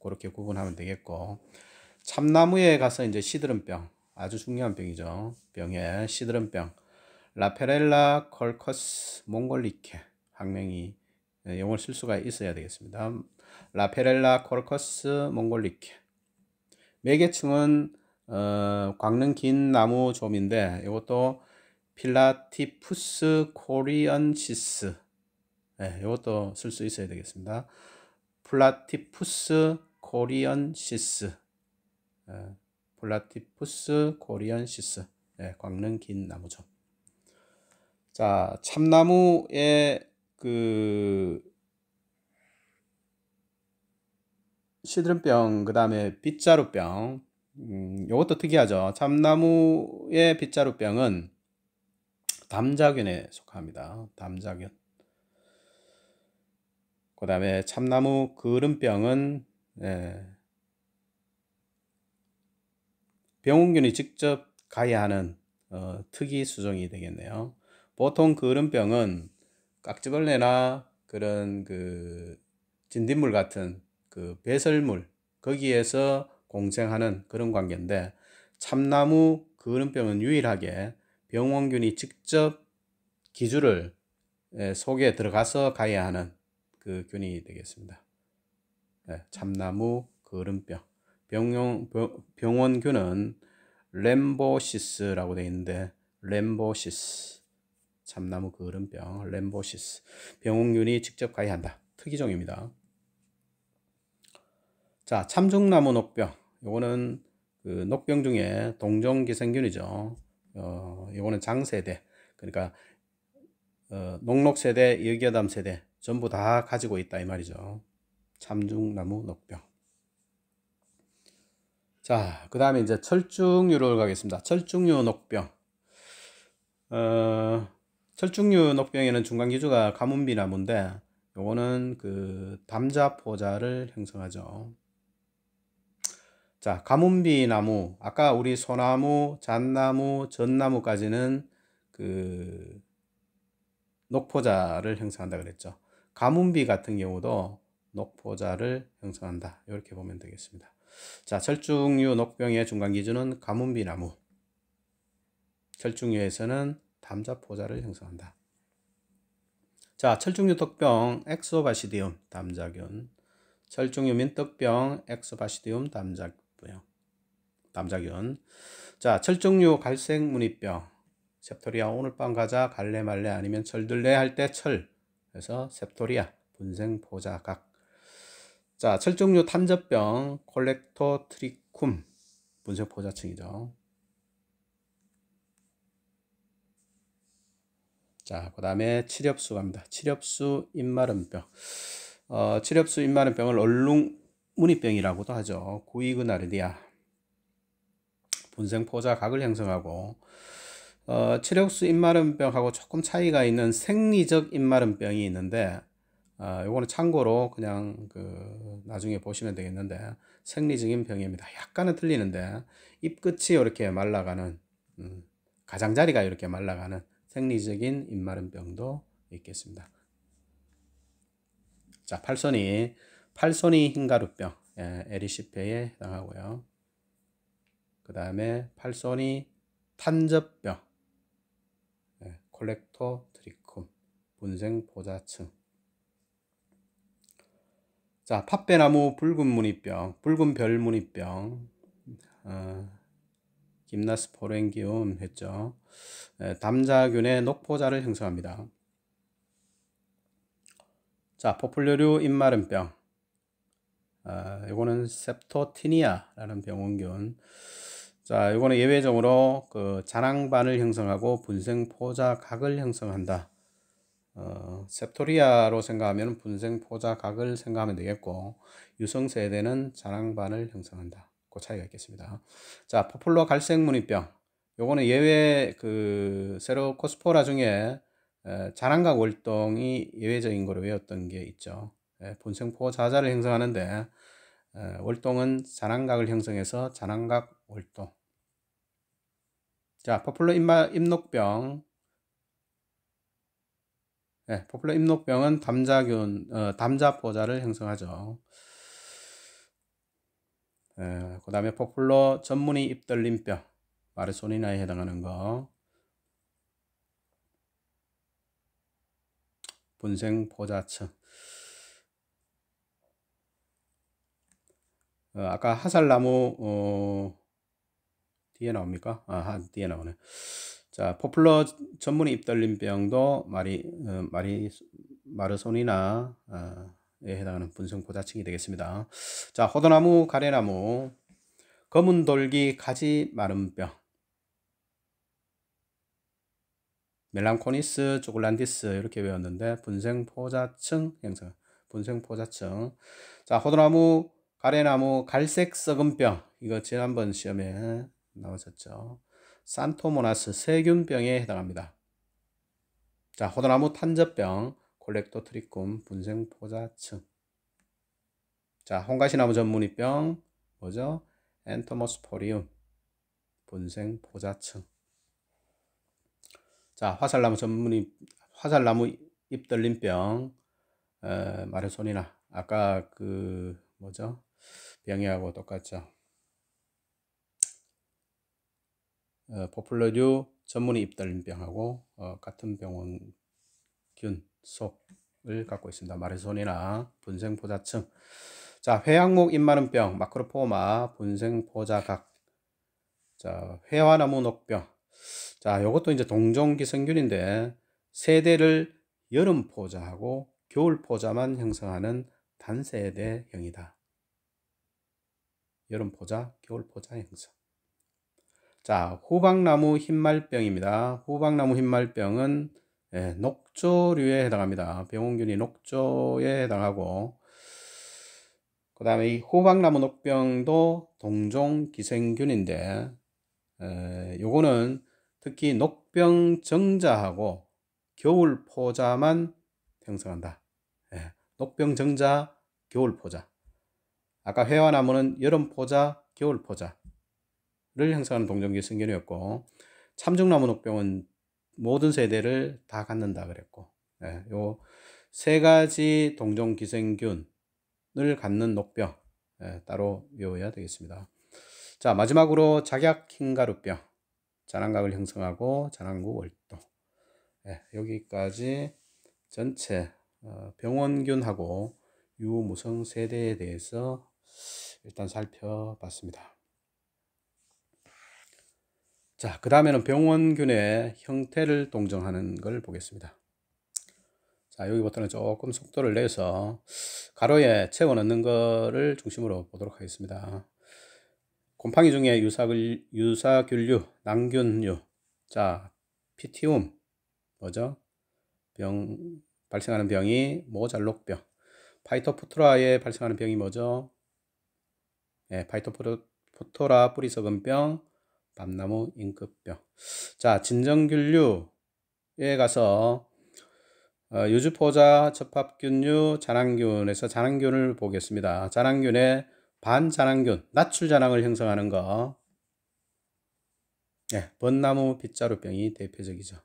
S1: 그렇게 구분하면 되겠고, 참나무에 가서 이제 시드름병, 아주 중요한 병이죠. 병에 시드름병, 라페렐라 컬커스 몽골리케, 학명이 용어를 쓸 수가 있어야 되겠습니다. 라페렐라 컬커스 몽골리케. 매개층은 광능 긴 나무 좀인데 이것도 필라티푸스 코리언시스, 이것도 쓸 수 있어야 되겠습니다. 플라티푸스 코리언시스, 플라티푸스 코리언시스, 광능 긴 나무죠. 자, 참나무의 그 시드름병, 그 다음에 빗자루병, 이것도 특이하죠. 참나무의 빗자루병은 담자균에 속합니다. 담자균. 그 다음에 참나무 그름병은 병원균이 직접 가해하는 특이 수종이 되겠네요. 보통 그름병은 깍지벌레나 그런 그 진딧물 같은 그 배설물 거기에서 공생하는 그런 관계인데, 참나무 그름병은 유일하게 병원균이 직접 기주를 속에 들어가서 가해하는 그 균이 되겠습니다. 참나무 그름병. 병원균은 램보시스라고 되어 있는데, 램보시스, 참나무 그름병, 램보시스. 병원균이 직접 가해한다. 특이종입니다. 자, 참중나무 녹병. 요거는 그 녹병 중에 동종기생균이죠. 요거는 장세대. 그러니까 녹록세대, 여기어담세대 전부 다 가지고 있다 이 말이죠. 참중나무 녹병. 자, 그 다음에 이제 철쭉류로 가겠습니다. 철쭉류 녹병. 철쭉류 녹병에는 중간기주가 가문비나무인데 요거는 그 담자포자를 형성하죠. 자, 가문비나무, 아까 우리 소나무, 잣나무, 전나무까지는 그 녹포자를 형성한다 그랬죠. 가문비 같은 경우도 녹포자를 형성한다. 이렇게 보면 되겠습니다. 자, 철쭉류 녹병의 중간 기준은 가문비나무. 철쭉류에서는 담자포자를 형성한다. 자, 철쭉류 독병 엑소바시디움 담자균. 철쭉류 민떡병 엑소바시디움 담자균. 자, 철쭉류 갈색 무늬병 셉토리아. 오늘 밤 가자, 갈래 말래, 아니면 철들래 할 때 철. 그래서 셉토리아 분생포자각. 자, 철쭉류 탄저병 콜렉토트리쿰 분생포자층이죠. 자, 그 다음에 칠엽수 갑니다. 칠엽수 입마름병. 칠엽수 입마름병을 얼룩무늬병이라고도 하죠. 구이그나르디아 분생포자각을 형성하고, 칠엽수 입마름병하고 조금 차이가 있는 생리적 입마름병이 있는데, 요거는 참고로 그냥 그 나중에 보시면 되겠는데, 생리적인 병입니다. 약간은 틀리는데 잎 끝이 이렇게 말라가는, 가장자리가 이렇게 말라가는 생리적인 입마름병도 있겠습니다. 자, 팔손이 흰가루병, 에리시페에 해당하고요. 그 다음에 팔손이 탄저병, 콜렉토트리쿰 분생포자층. 자, 팥배나무 붉은 무늬병, 붉은 별 무늬병, 김나스포렌기움 했죠. 담자균의 녹포자를 형성합니다. 자, 포플류류 입마름병. 이거는 septoti니아라는 병원균. 자, 이거는 예외적으로 그 잔황반을 형성하고 분생포자각을 형성한다. 셉토리아로 생각하면 분생포자각을 생각하면 되겠고, 유성세대는 잔황반을 형성한다. 그 차이가 있겠습니다. 자, 포플러 갈색무늬병. 요거는 예외 그 세로코스포라 중에 잔황각 월동이 예외적인 거로 외웠던 게 있죠. 분생포자자를 형성하는데 월동은 잔황각을 형성해서 잔황각 월동. 자, 포플러 잎녹병. 예, 포플러 잎녹병은 담자균, 담자포자를 형성하죠. 그 다음에 포플러 전문이 잎들림병, 마르소니나에 해당하는 거. 분생포자층. 아까 하살나무, 뒤에 나옵니까? 뒤에 나오네. 자, 포플러 전문이 잎들림병도 마르소니나, 에 해당하는 분생포자층이 되겠습니다. 자, 호두나무, 가래나무, 검은돌기, 가지 마름병, 멜랑코니스, 조글란디스 이렇게 외웠는데 분생포자층 형성, 분생포자층. 자, 호두나무, 가래나무, 갈색 썩은병, 이거 지난번 시험에 나왔었죠. 산토모나스 세균병에 해당합니다. 자, 호두나무 탄저병, 콜렉토트리쿰, 분생포자층. 자, 홍가시나무 전문이병 뭐죠? 엔토모스포리움, 분생포자층. 자, 화살나무 잎들림병, 마르소니나. 아까 그 뭐죠? 병이하고 똑같죠. 포플러류 전문이 잎들림병하고 같은 병원균 속을 갖고 있습니다. 마르소니나, 분생포자층. 자, 회양목 잎마름병, 마크로포마, 분생포자각. 자, 회화나무 녹병. 자, 요것도 이제 동종기생균인데 세대를 여름 포자하고 겨울 포자만 형성하는 단세대형이다. 여름 포자, 겨울 포자 형성. 자, 후박나무 흰말병입니다. 후박나무 흰말병은 녹조류에 해당합니다. 병원균이 녹조에 해당하고, 그 다음에 이 후박나무 녹병도 동종기생균인데, 요거는 특히 녹병정자하고 겨울포자만 형성한다. 녹병정자, 겨울포자. 아까 회화나무는 여름포자, 겨울포자를 형성하는 동종기생균이었고, 참중나무 녹병은 모든 세대를 다 갖는다 그랬고, 요 세 가지 동종기생균을 갖는 녹병 따로 외워야 되겠습니다. 자, 마지막으로 작약 흰가루병, 잔황각을 형성하고 잔황구 월도. 여기까지 전체 병원균하고 유무성 세대에 대해서 일단 살펴봤습니다. 자, 그 다음에는 병원균의 형태를 동정하는 걸 보겠습니다. 자, 여기부터는 조금 속도를 내서 가로에 채워 넣는 거를 중심으로 보도록 하겠습니다. 곰팡이 중에 유사균류, 낭균류. 자, 피티움 뭐죠? 발생하는 병이 모잘록병. 파이토프토라에 발생하는 병이 뭐죠? 파이토프토라 뿌리썩은병, 밤나무 임급병. 자, 진정균류에 가서 유주포자, 접합균류, 잔황균에서 잔황균을 보겠습니다. 잔황균의 반잔황균, 나출잔황을 형성하는 거. 번나무 빗자루병이 대표적이죠.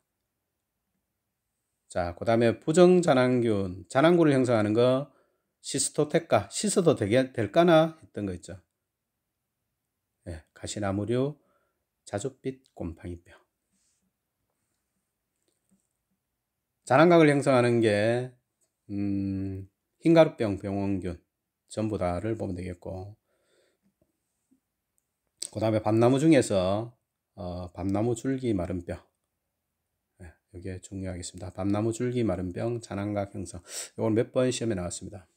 S1: 자, 그 다음에 부정잔황균, 잔황균을 형성하는 거 시스토테카, 씻어도 될까나 했던 거 있죠. 가시나무류, 자줏빛 곰팡이병. 잔황각을 형성하는 게 흰가루병, 병원균 전부 다를 보면 되겠고, 그 다음에 밤나무 중에서 밤나무 줄기 마름병, 이게 중요하겠습니다. 밤나무 줄기 마름병, 잔황각 형성. 이건 몇 번 시험에 나왔습니다.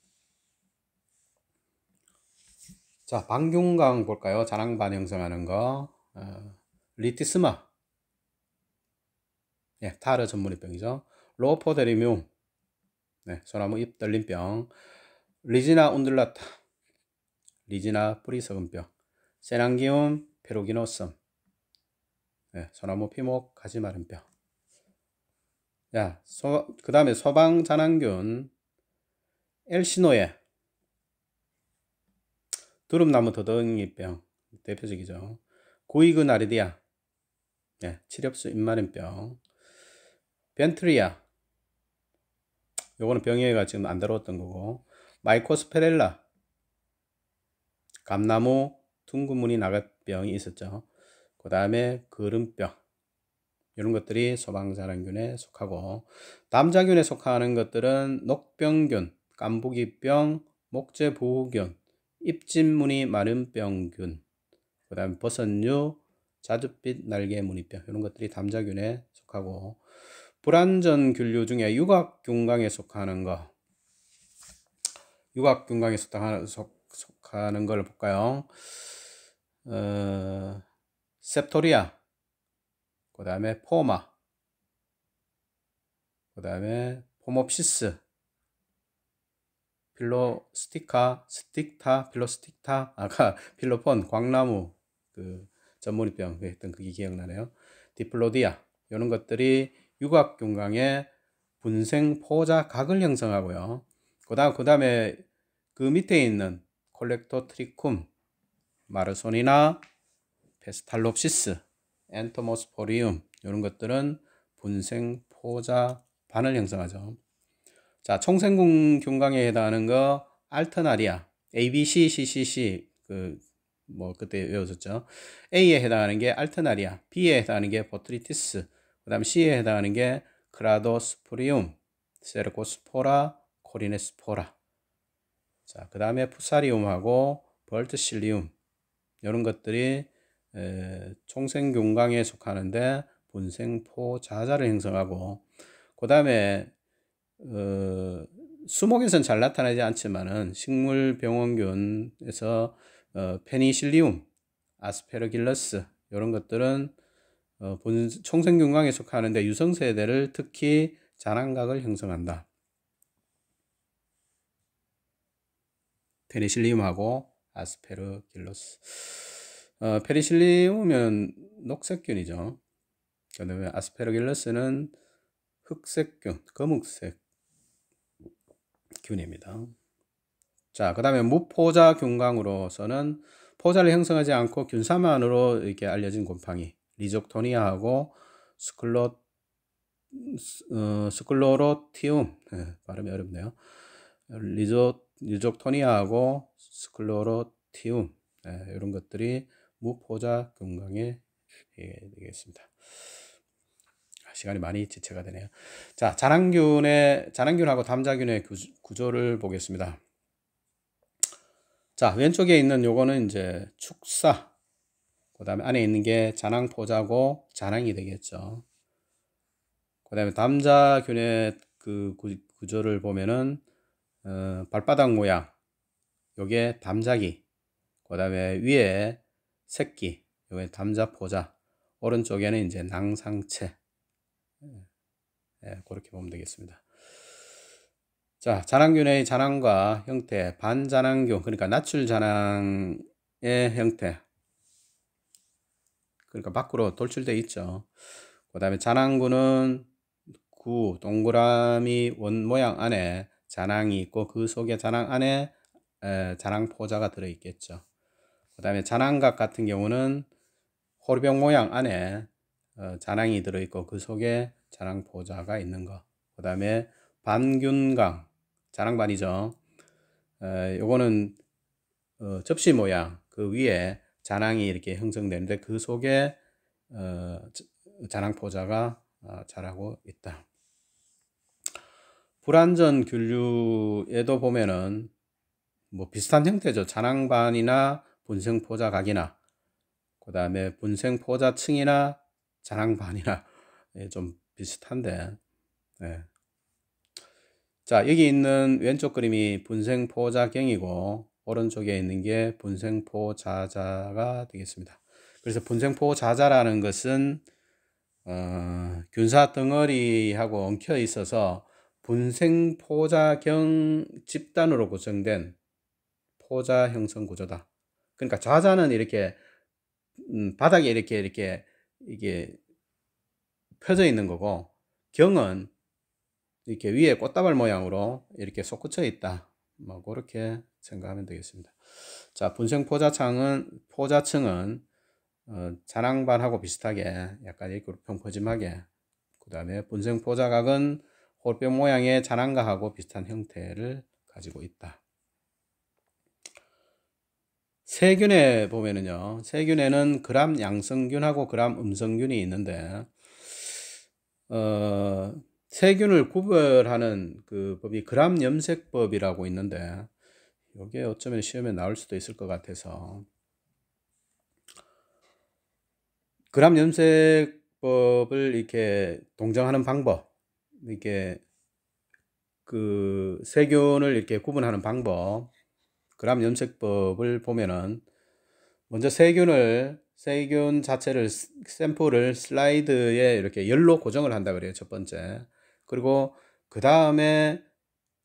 S1: 자, 방균강 볼까요? 잔황반 형성하는 거. 리티스마, 타르 전문의병이죠. 로포데리뮴, 소나무 잎 떨림병. 리지나 운둘라타, 리지나 뿌리 썩은병. 세낭기움 페루기노섬, 소나무 피목 가지 마름병. 자, 그 다음에 소방잔황균, 엘시노에, 두릅나무 더덩이병 대표적이죠. 구이그나리디아, 칠엽수 입마름병. 벤트리아, 요거는 병해가 지금 안 들어왔던 거고, 마이코스페렐라, 감나무 둥근무늬 나각병이 있었죠. 그 다음에 거름병, 이런 것들이 소방자랑균에 속하고, 담자균에 속하는 것들은 녹병균, 깐부기병, 목재부후균, 입진무늬 마른병균, 그 다음에 버섯류, 자줏빛 날개무늬병, 이런 것들이 담자균에 속하고, 불완전균류 중에 육각균강에 속하는 거, 육각균강에 속하는 걸 볼까요? 셉토리아, 그 다음에 포마, 그 다음에 포모피시스, 필로스틱타, 필로스틱타, 아까 필로폰, 광나무, 그 전문의병 했던 그게 기억나네요. 디플로디아, 이런 것들이 육각균강의 분생 포자각을 형성하고요. 그 다음에 그 밑에 있는 콜렉토트리쿰, 마르손이나 페스탈롭시스, 엔토모스포리움, 이런 것들은 분생 포자 반을 형성하죠. 자, 총생균강에 해당하는 거 알터나리아, ABC, CCC, 그때 외웠었죠. A에 해당하는 게 알터나리아, B에 해당하는 게 보트리티스, 그 다음 C에 해당하는 게 크라도스포리움, 세르코스포라, 코리네스포라. 자, 그 다음에 푸사리움하고 벌트실리움, 이런 것들이 총생균강에 속하는데 분생포자자를 형성하고, 그 다음에 수목에서는 잘 나타나지 않지만은 식물병원균에서 페니실리움, 아스페러길러스, 이런 것들은 총생균강에 속하는데 유성세대를 특히 자난각을 형성한다. 페니실리움하고 아스페러길러스. 페니실리움은 녹색균이죠. 그 다음에 아스페러길러스는 흑색균, 검은색 균입니다. 자, 그 다음에 무포자균강으로서는 포자를 형성하지 않고 균사만으로 이렇게 알려진 곰팡이, 리족토니아하고 스클로로티움, 발음이 어렵네요. 리족토니아하고 스클로로티움, 이런 것들이 무포자균강에 되겠습니다. 시간이 많이 지체가 되네요. 자, 자난균하고 담자균의 구조를 보겠습니다. 자, 왼쪽에 있는 요거는 이제 축사, 그 다음에 안에 있는 게 자낭포자고 자낭이 되겠죠. 그 다음에 담자균의 그 구조를 보면은 발바닥 모양, 요게 담자기, 그 다음에 위에 새끼, 요게 담자포자, 오른쪽에는 이제 낭상체. 그렇게 보면 되겠습니다. 자, 자난균의 자난과 형태, 반자난균, 그러니까 나출자난의 형태, 그러니까 밖으로 돌출되어 있죠. 그 다음에 자난균은 동그라미 원 모양 안에 자낭이 있고 그 속에 자낭 안에 자낭포자가 들어있겠죠. 그 다음에 자난각 같은 경우는 호리병 모양 안에 자낭이 들어있고 그 속에 자낭포자가 있는 거. 그 다음에 반균강, 자낭반이죠. 요거는 접시 모양, 그 위에 자낭이 이렇게 형성되는데 그 속에 자낭포자가 자라고 있다. 불완전 균류에도 보면은 뭐 비슷한 형태죠. 자낭반이나 분생포자각이나 그 다음에 분생포자층이나 자낭반이나 좀 비슷한데, 자, 여기 있는 왼쪽 그림이 분생포자경이고 오른쪽에 있는 게 분생포자자가 되겠습니다. 그래서 분생포자자라는 것은 균사 덩어리하고 엉켜 있어서 분생포자경 집단으로 구성된 포자 형성 구조다. 그러니까 자자는 이렇게 바닥에 이렇게 이게 펴져 있는 거고, 경은 이렇게 위에 꽃다발 모양으로 이렇게 솟구쳐 있다. 뭐 그렇게 생각하면 되겠습니다. 자, 포자층은 자낭반하고 비슷하게 약간 이렇게 평퍼짐하게, 그 다음에 분생포자각은 홀병 모양의 잔안가하고 비슷한 형태를 가지고 있다. 세균에 보면은요, 세균에는 gram 양성균하고 gram 음성균이 있는데, 세균을 구별하는 그 법이 gram 염색법이라고 있는데, 이게 어쩌면 시험에 나올 수도 있을 것 같아서, gram 염색법을 이렇게 동정하는 방법, 이렇게 그 세균을 이렇게 구분하는 방법, gram 염색법을 보면은 먼저 세균 자체를 샘플을 슬라이드에 이렇게 열로 고정을 한다 그래요. 첫 번째. 그리고 그 다음에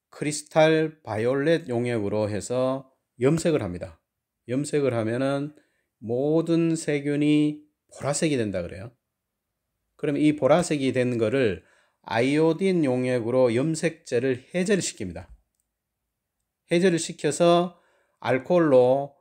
S1: 크리스탈 바이올렛 용액으로 해서 염색을 합니다. 염색을 하면은 모든 세균이 보라색이 된다 그래요. 그럼 이 보라색이 된 거를 아이오딘 용액으로 염색제를 해제를 시킵니다. 해제를 시켜서 알코올로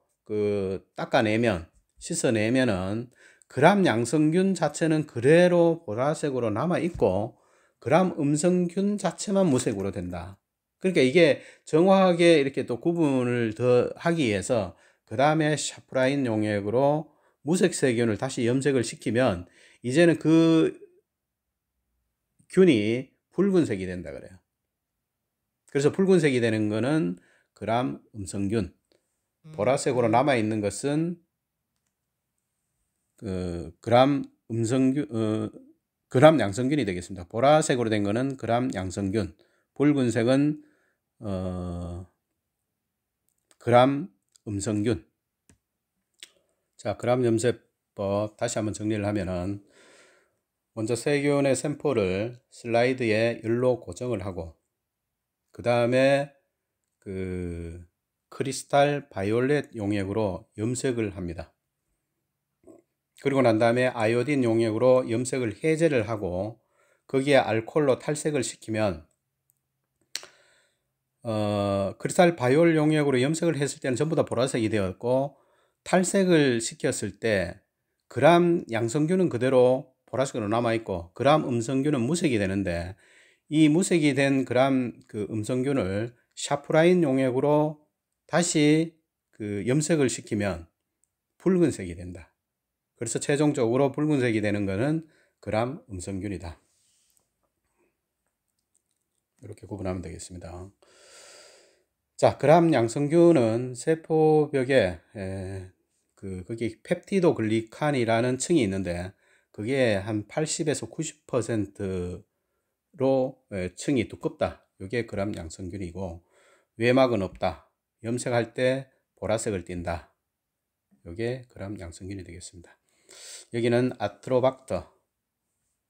S1: 닦아내면, 씻어내면은 그람 양성균 자체는 그대로 보라색으로 남아있고 그람 음성균 자체만 무색으로 된다. 그러니까 이게 정확하게 이렇게 또 구분을 더 하기 위해서 그 다음에 샤프라인 용액으로 무색 세균을 다시 염색을 시키면 이제는 그 균이 붉은색이 된다 그래요. 그래서 붉은색이 되는 거는 그람 음성균, 보라색으로 남아있는 것은 그람 양성균이 되겠습니다. 보라색으로 된 거는 그람 양성균, 붉은색은 그람 음성균. 자, 그람 염색법 다시 한번 정리를 하면은 먼저 세균의 샘플을 슬라이드에 열로 고정을 하고 그 다음에 크리스탈 바이올렛 용액으로 염색을 합니다. 그리고 난 다음에 아이오딘 용액으로 염색을 해제를 하고 거기에 알코올로 탈색을 시키면 크리스탈 바이올 용액으로 염색을 했을 때는 전부 다 보라색이 되었고 탈색을 시켰을 때 그람 양성균은 그대로 보라색으로 남아있고 그람 음성균은 무색이 되는데 이 무색이 된 그람 음성균을 샤프라인 용액으로 다시 염색을 시키면 붉은색이 된다. 그래서 최종적으로 붉은색이 되는 것은 그람 음성균이다. 이렇게 구분하면 되겠습니다. 자, 그람 양성균은 세포벽에 거기 펩티도 글리칸이라는 층이 있는데 그게 한 80에서 90%로 층이 두껍다. 이게 그람 양성균이고 외막은 없다. 염색할 때 보라색을 띈다. 이게 그람 양성균이 되겠습니다. 여기는 아트로박터,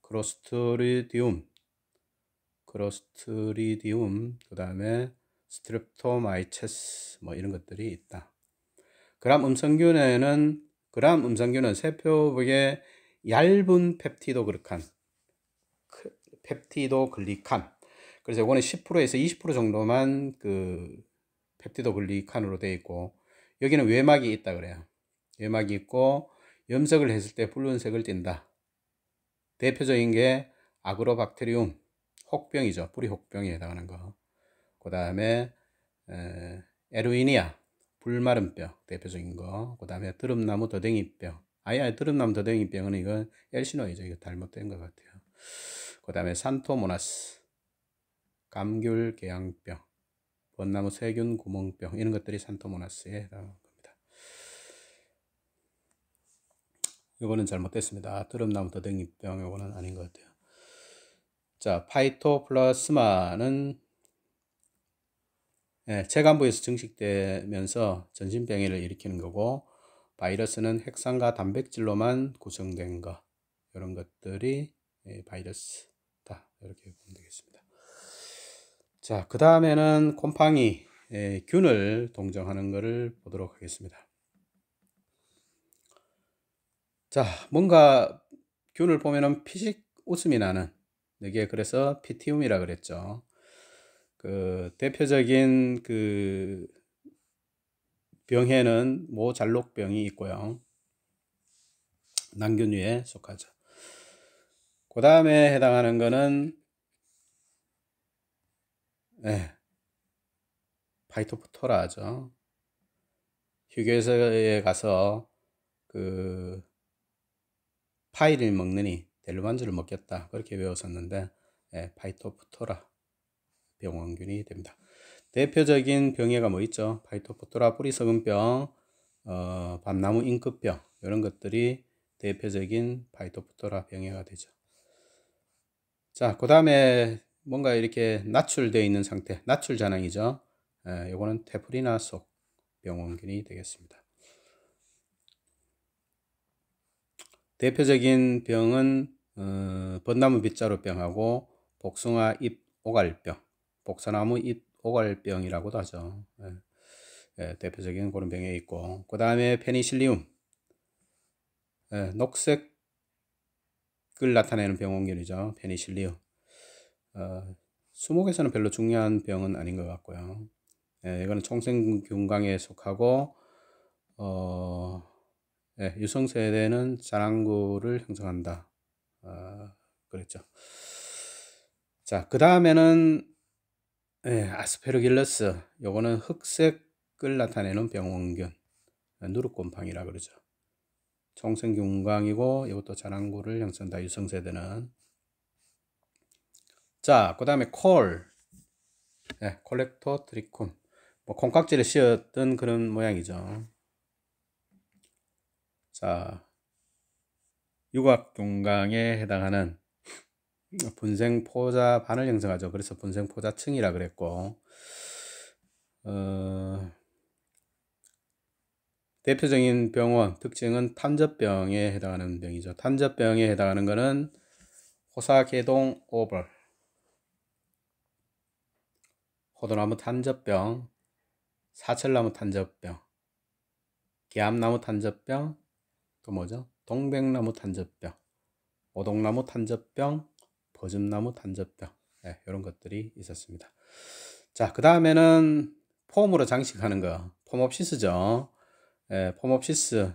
S1: 크로스트리디움, 그 다음에 스트랩토마이체스 뭐 이런 것들이 있다. 그람 음성균은 세포벽에 얇은 펩티도 글리칸. 그래서 이거는 10%에서 20% 정도만 펩티도 글리칸으로 되어 있고 여기는 외막이 있다 그래요. 외막이 있고 염색을 했을 때 붉은색을 띈다. 대표적인 게 아그로박테리움, 혹병이죠. 뿌리 혹병에 해당하는 거. 그 다음에 에르위니아, 불마름병 대표적인 거. 그 다음에 드름나무 더댕이병. 드름나무 더댕이병은 이건 엘시노이죠. 이거 잘못된 것 같아요. 그 다음에 산토모나스, 감귤개양병, 벚나무 세균 구멍병 이런 것들이 산토모나스에 해당합니다. 이거는 잘못됐습니다. 드럼나무 더댕이병 이거는 아닌 것 같아요. 자, 파이토플라스마는 체간부에서 증식되면서 전신병해를 일으키는 거고 바이러스는 핵산과 단백질로만 구성된 거 이런 것들이 바이러스다. 이렇게 보면 되겠습니다. 자, 그 다음에는 곰팡이 균을 동정하는 것을 보도록 하겠습니다. 자, 뭔가 균을 보면은 피식 웃음이 나는 이게 그래서 피티움이라 그랬죠. 대표적인 병해는 모잘록병이 있고요. 난균류에 속하죠. 그 다음에 해당하는 거는 예, 파이토프토라 하죠. 휴게소에 가서 그 파이를 먹느니 델루만주를 먹겠다 그렇게 외웠었는데, 예, 파이토프토라 병원균이 됩니다. 대표적인 병해가 뭐 있죠? 파이토프토라 뿌리 썩은 병, 밤나무 임급병, 이런 것들이 대표적인 파이토프토라 병해가 되죠. 자, 그 다음에 뭔가 이렇게 낮출되어 있는 상태, 낮출 잔황이죠. 요거는 테프리나 속 병원균이 되겠습니다. 대표적인 병은 벚나무 빗자루병하고 복숭아 잎 오갈병, 복사나무 잎 오갈병이라고도 하죠. 대표적인 그런 병에 있고, 그 다음에 페니실리움, 녹색을 나타내는 병원균이죠. 페니실리움. 수목에서는 별로 중요한 병은 아닌 것 같고요. 이거는 총생균강에 속하고, 유성세대는 자랑구를 형성한다. 그랬죠. 자, 그 다음에는 아스페르길러스. 요거는 흑색을 나타내는 병원균, 누룩곰팡이라 그러죠. 총생균강이고 이것도 자랑구를 형성한다. 유성세대는. 자, 그 다음에 콜렉토트리콤. 뭐 콩깍지를 씌웠던 그런 모양이죠. 자, 유곽균강에 해당하는 분생포자반을 형성하죠. 그래서 분생포자층이라 그랬고, 대표적인 병원 특징은 탄저병에 해당하는 병이죠. 탄저병에 해당하는 것은 호사계동 오벌, 호도나무 탄저병, 사철나무 탄저병, 계암나무 탄저병, 또 뭐죠? 동백나무 탄저병, 오동나무 탄저병, 버즘나무 탄저병, 이런 것들이 있었습니다. 자, 그 다음에는 폼으로 장식하는 거, 폼옵시스죠. 폼옵시스,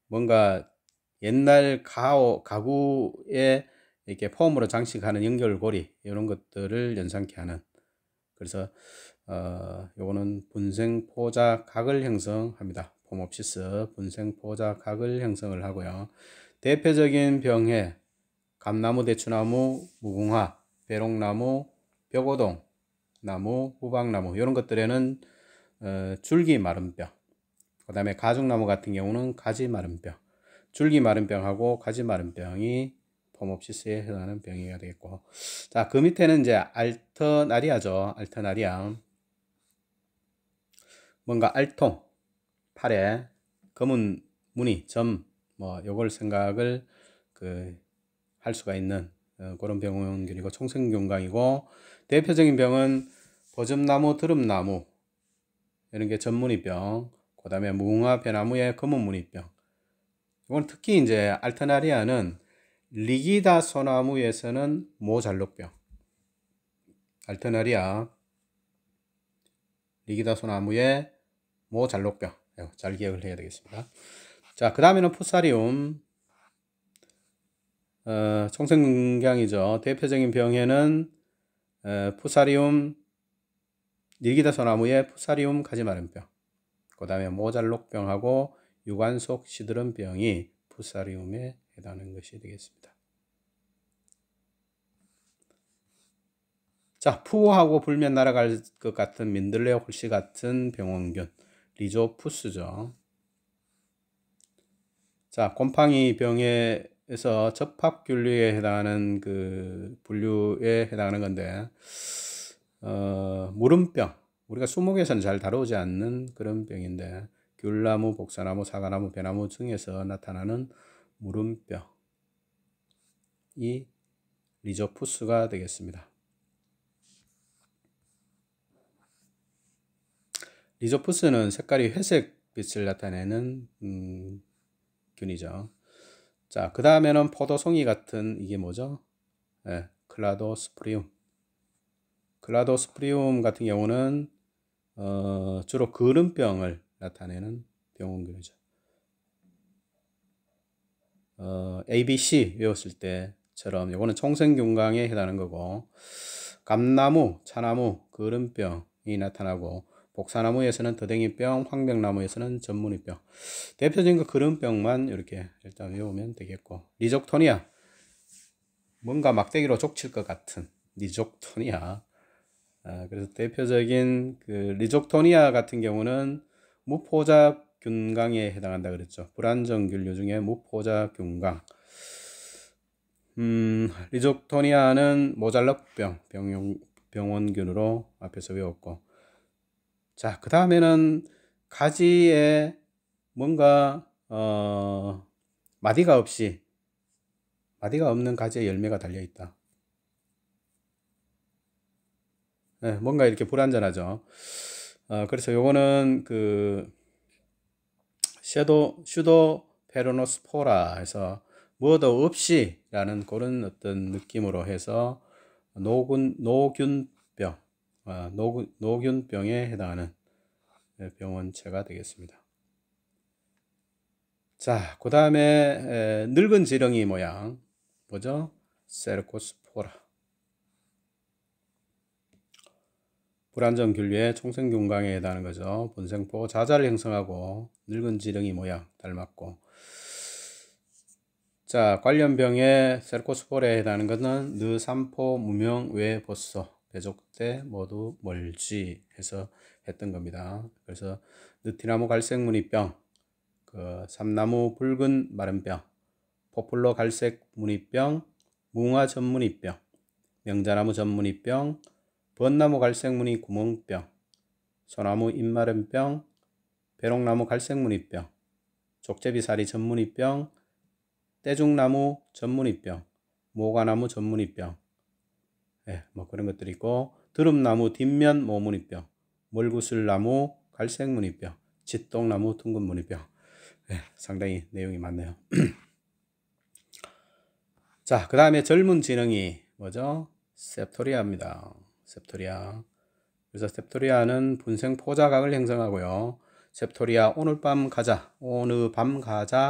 S1: 뭔가 옛날 가구에 이렇게 폼으로 장식하는 연결고리, 이런 것들을 연상케 하는. 그래서 요거는 분생포자각을 형성합니다. 폼옵시스 분생포자각을 형성을 하고요. 대표적인 병해 감나무, 대추나무, 무궁화, 배롱나무, 벽오동 나무, 후박나무 이런 것들에는 줄기 마른병, 그 다음에 가죽나무 같은 경우는 가지 마른병, 줄기 마른병하고 가지 마른병이 폼옵시스에 해당하는 병이가 되겠고, 자, 그 밑에는 이제 알터나리아죠. 알터나리아. 뭔가 알통, 팔에 검은 무늬, 점, 뭐 요걸 생각을 할 수가 있는 그런 병원균이고 총생균강이고, 대표적인 병은 버즘나무, 드름나무 이런 게 전무늬병, 그 다음에 무궁화, 배나무의 검은 무늬병. 이건 특히 이제 알터나리아는 리기다 소나무에서는 모잘록병, 알터나리아 리기다 소나무의 모잘록병, 잘 기억을 해야 되겠습니다. 자, 그 다음에는 푸사리움, 총생균강이죠. 대표적인 병에는 푸사리움, 리기다 소나무의 푸사리움 가지마른병, 그 다음에 모잘록병하고 유관속 시드름병이 푸사리움에 해당하는 것이 되겠습니다. 자, 푸하고 불면 날아갈 것 같은 민들레 홀씨 같은 병원균, 리조푸스죠. 자, 곰팡이 병에서 접합균류에 해당하는 그 분류에 해당하는 건데, 무름병, 우리가 수목에서는 잘 다루지 않는 그런 병인데, 귤나무, 복사나무, 사과나무, 배나무 등에서 나타나는 무름병이 리조푸스가 되겠습니다. 리조푸스는 색깔이 회색빛을 나타내는 균이죠. 자, 그 다음에는 포도송이 같은 이게 뭐죠? 클라도스프리움. 클라도스프리움 같은 경우는 주로 거름병을 나타내는 병원균이죠. ABC 외웠을 때처럼 이거는 총생균강에 해당하는 거고, 감나무, 차나무, 거름병이 나타나고 복사나무에서는 더댕이병, 황병나무에서는 전무늬병. 대표적인 거 거름병만 이렇게 일단 외우면 되겠고, 리족토니아, 뭔가 막대기로 족칠 것 같은 리족토니아. 그래서 대표적인 그 리족토니아 같은 경우는 무포자균강에 해당한다 그랬죠. 불안정균류 중에 무포자균강. 리족토니아는 모잘락병 병원균으로 앞에서 외웠고, 자, 그 다음에는 가지에 뭔가 마디가 없는 가지에 열매가 달려 있다. 네, 뭔가 이렇게 불완전하죠. 그래서 요거는 그 슈도 페로노스포라 해서 뭐도 없이라는 그런 어떤 느낌으로 해서 노균병에 해당하는 병원체가 되겠습니다. 자, 그 다음에 늙은 지렁이 모양 뭐죠? 세르코스포라. 불안정균류의 총생균강에 해당하는 거죠. 본생포 자자를 형성하고 늙은 지렁이 모양 닮았고, 자, 관련병에 세르코스포라에 해당하는 것은 느삼포 무명 외보소 배족대 모두 멀지 해서 했던 겁니다. 그래서 느티나무 갈색무늬병, 그 삼나무 붉은 마른병, 포플러 갈색 무늬병, 무화 전무늬병, 명자나무 전무늬병, 번나무 갈색무늬 구멍병, 소나무 잎마른병, 배롱나무 갈색무늬병, 족제비사리 전무늬병, 떼죽나무 전무늬병, 모가나무 전무늬병, 뭐 그런 것들이 있고, 드름나무 뒷면 모무늬병, 멀구슬나무 갈색무늬병, 짓동나무 둥근무늬병. 상당히 내용이 많네요. 자, 그 다음에 젊은 지렁이 뭐죠? 셉토리아입니다. 셉토리아. 그래서 셉토리아는 분생 포자각을 형성하고요. 셉토리아 오늘 밤 가자,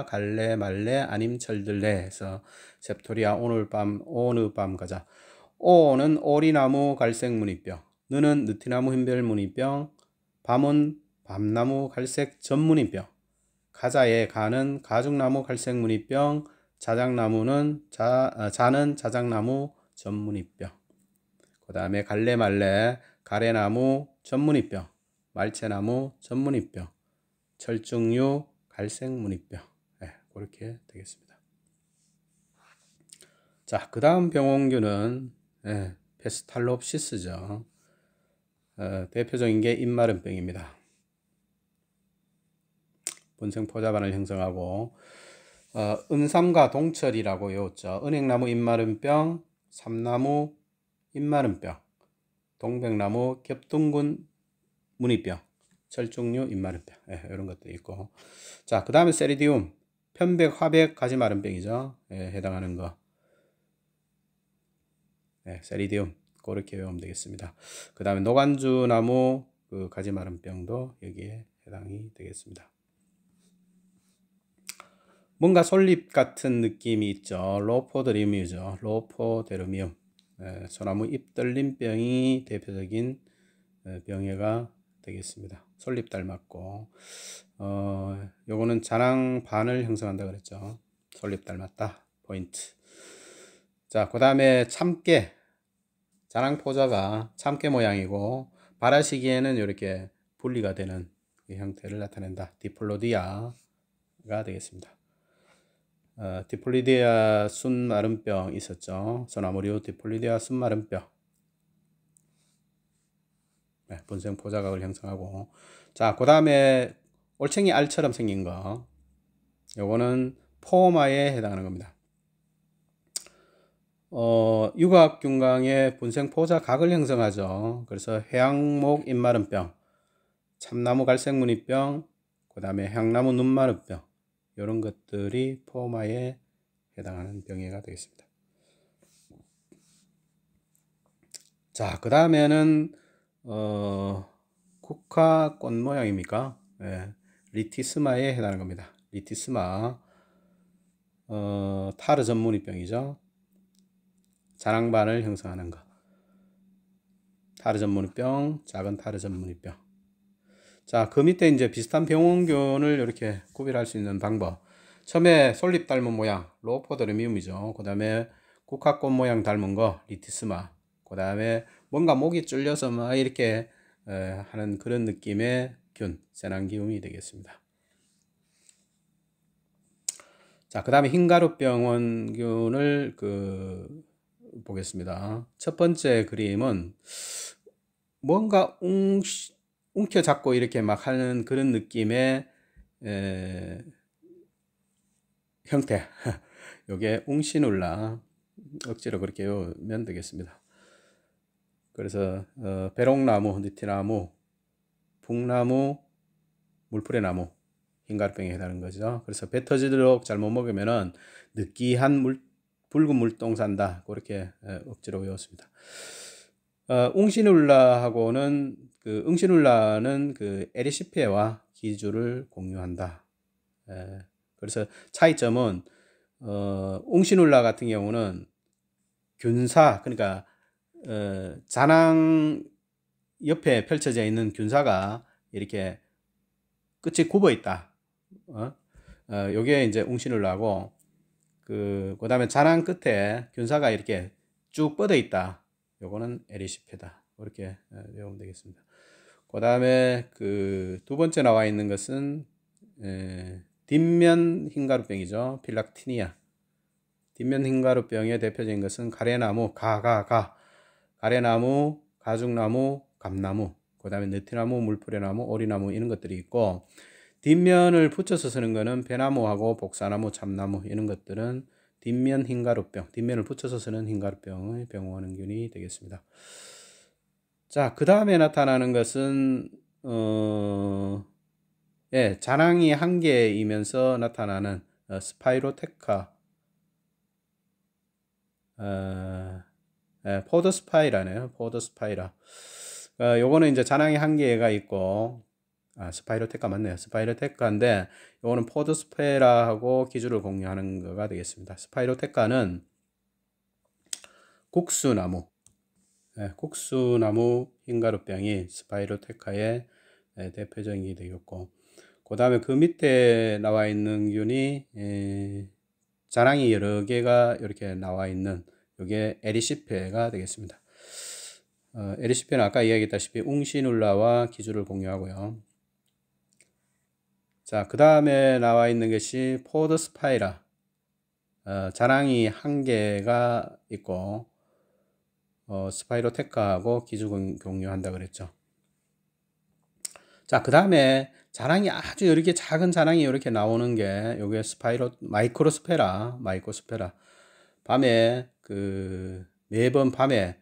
S1: 갈래 말래 아님 철들래 해서 셉토리아 오늘 밤 가자. 오는 오리나무 갈색 무늬병, 느는 느티나무 흰별 무늬병, 밤은 밤나무 갈색 전무늬병, 가자의 가는 가죽나무 갈색 무늬병, 자작나무는 자는 자작나무 전무늬병. 그 다음에 갈래 말래 가래나무 전무늬병, 말채나무 전무늬병, 철쭉류 갈색 무늬병. 그렇게 되겠습니다. 자, 그 다음 병원균은 페스탈롭시스죠. 대표적인 게 입마른병입니다. 본생 포자반을 형성하고 은삼과 동철이라고 외웠죠. 은행나무 입마른병, 삼나무 입마른병, 동백나무 겹둥근 무늬병, 철쭉류 입마른병, 이런 것도 있고, 자, 그 다음에 세리디움, 편백, 화백, 가지마른병이죠. 해당하는 거. 세리디움 그렇게 외우면 되겠습니다. 그 다음에 노간주나무 그 가지마른병도 여기에 해당이 되겠습니다. 뭔가 솔잎 같은 느낌이 있죠. 로포드리미우죠. 로포데르미움. 소나무 잎떨림병이 대표적인 병해가 되겠습니다. 솔잎 닮았고, 요거는 자낭반을 형성한다 그랬죠. 솔잎 닮았다. 포인트. 자, 그 다음에 참깨. 자낭포자가 참깨 모양이고, 발화시기에는 이렇게 분리가 되는 그 형태를 나타낸다. 디플로디아가 되겠습니다. 디플리디아 순마른병 있었죠. 소나무류 디플리디아 순마른병. 본생 포자각을 형성하고, 자, 그 다음에 올챙이 알처럼 생긴 거, 요거는 포마에 해당하는 겁니다. 육각균강의 본생 포자각을 형성하죠. 그래서 해양목 잎마른병, 참나무 갈색무늬병, 그 다음에 향나무 눈마른병, 이런 것들이 포마에 해당하는 병해가 되겠습니다. 자, 그 다음에는 국화 꽃 모양입니까? 리티스마에 해당하는 겁니다. 리티스마, 타르 전무늬병이죠. 자낭반을 형성하는 것. 타르 전문병, 작은 타르 전문병. 자, 그 밑에 이제 비슷한 병원균을 이렇게 구별할 수 있는 방법. 처음에 솔잎 닮은 모양, 로포드레미움이죠. 그 다음에 국화꽃 모양 닮은 거, 리티스마. 그 다음에 뭔가 목이 쫄려서 막 이렇게 하는 그런 느낌의 균, 세난기움이 되겠습니다. 자, 그 다음에 흰가루병 원균을 보겠습니다. 첫 번째 그림은 뭔가 움켜잡고 이렇게 막 하는 그런 느낌의 형태. 요게 웅시눌라. 억지로 그렇게 외우면 되겠습니다. 그래서 배롱나무, 느티나무, 북나무, 물풀의나무, 흰가루병에 해당하는 거죠. 그래서 배 터지도록 잘못 먹으면은 느끼한 붉은 물똥 산다. 그렇게 억지로 외웠습니다. 웅시눌라하고는 응시눌라는 에리시페와 기주를 공유한다. 그래서 차이점은 웅시눌라 같은 경우는 균사, 그러니까 잔항 옆에 펼쳐져 있는 균사가 이렇게 끝이 굽어 있다. 요게 이제 웅시눌라고, 그 다음에 잔항 끝에 균사가 이렇게 쭉 뻗어 있다. 요거는 에리시페다. 그렇게 외우면 되겠습니다. 그 다음에 두 번째 나와 있는 것은 뒷면 흰가루병이죠. 필락티니아. 뒷면 흰가루병의 대표적인 것은 가래나무, 가래나무, 가죽나무, 감나무, 그 다음에 느티나무, 물풀의나무, 오리나무 이런 것들이 있고, 뒷면을 붙여서 쓰는 거는 배나무하고 복사나무, 참나무 이런 것들은 뒷면 흰가루병, 뒷면을 붙여서 쓰는 흰가루병의 병원균이 되겠습니다. 자, 그 다음에 나타나는 것은 잔항이 한 개이면서 나타나는 스파이로테카, 포더스파이라네요. 포더스파이라. 요거는 이제 잔항이 한 개가 있고, 스파이로테카 맞네요. 스파이로테카인데 요거는 포더스페라하고 기주를 공유하는 거가 되겠습니다. 스파이로테카는 국수나무, 국수나무 흰가루병이 스파이로테카의 대표적이 되겠고, 그 다음에 그 밑에 나와 있는 균이 잔항이 여러 개가 이렇게 나와 있는 요게 에리시페가 되겠습니다. 에리시페는 아까 이야기했다시피 웅시눌라와 기주를 공유하고요. 자, 그 다음에 나와 있는 것이 포더스파이라. 잔항이 한 개가 있고, 스파이로테카하고 기주 공유한다 그랬죠. 자, 그 다음에 잔항이 아주 여러 개 작은 잔항이 이렇게 나오는 게 요게 마이크로스페라. 밤에 매번 밤에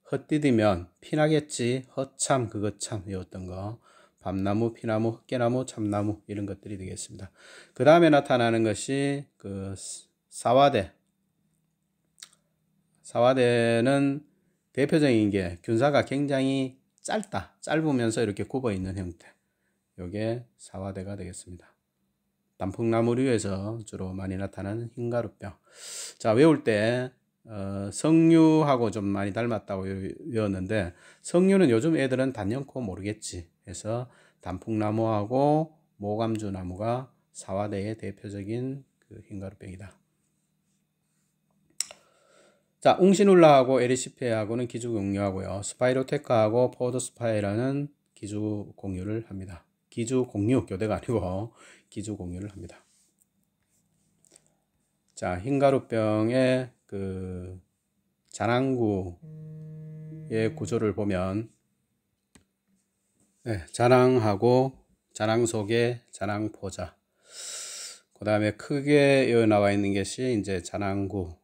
S1: 헛디디면 피나겠지. 허참 그것참 이었던 거. 밤나무, 피나무, 헛개나무, 참나무 이런 것들이 되겠습니다. 그 다음에 나타나는 것이 사와대. 사와대는 대표적인 게 균사가 굉장히 짧으면서 이렇게 굽어 있는 형태. 요게 사와대가 되겠습니다. 단풍나무류에서 주로 많이 나타나는 흰가루병. 자, 외울 때 석류하고 좀 많이 닮았다고 외웠는데, 석류는 요즘 애들은 단연코 모르겠지 해서 단풍나무하고 모감주나무가 사와대의 대표적인 흰가루병이다. 자, 웅시눌라하고 에리시페하고는 기주 공유하고요. 스파이로테카하고 포더스파이라는 기주 공유를 합니다. 기주 공유, 교대가 아니고 기주 공유를 합니다. 자, 흰가루병의 잔항구의 구조를 보면, 잔항하고 잔항 속에 잔항포자, 그 다음에 크게 나와 있는 것이 이제 잔항구,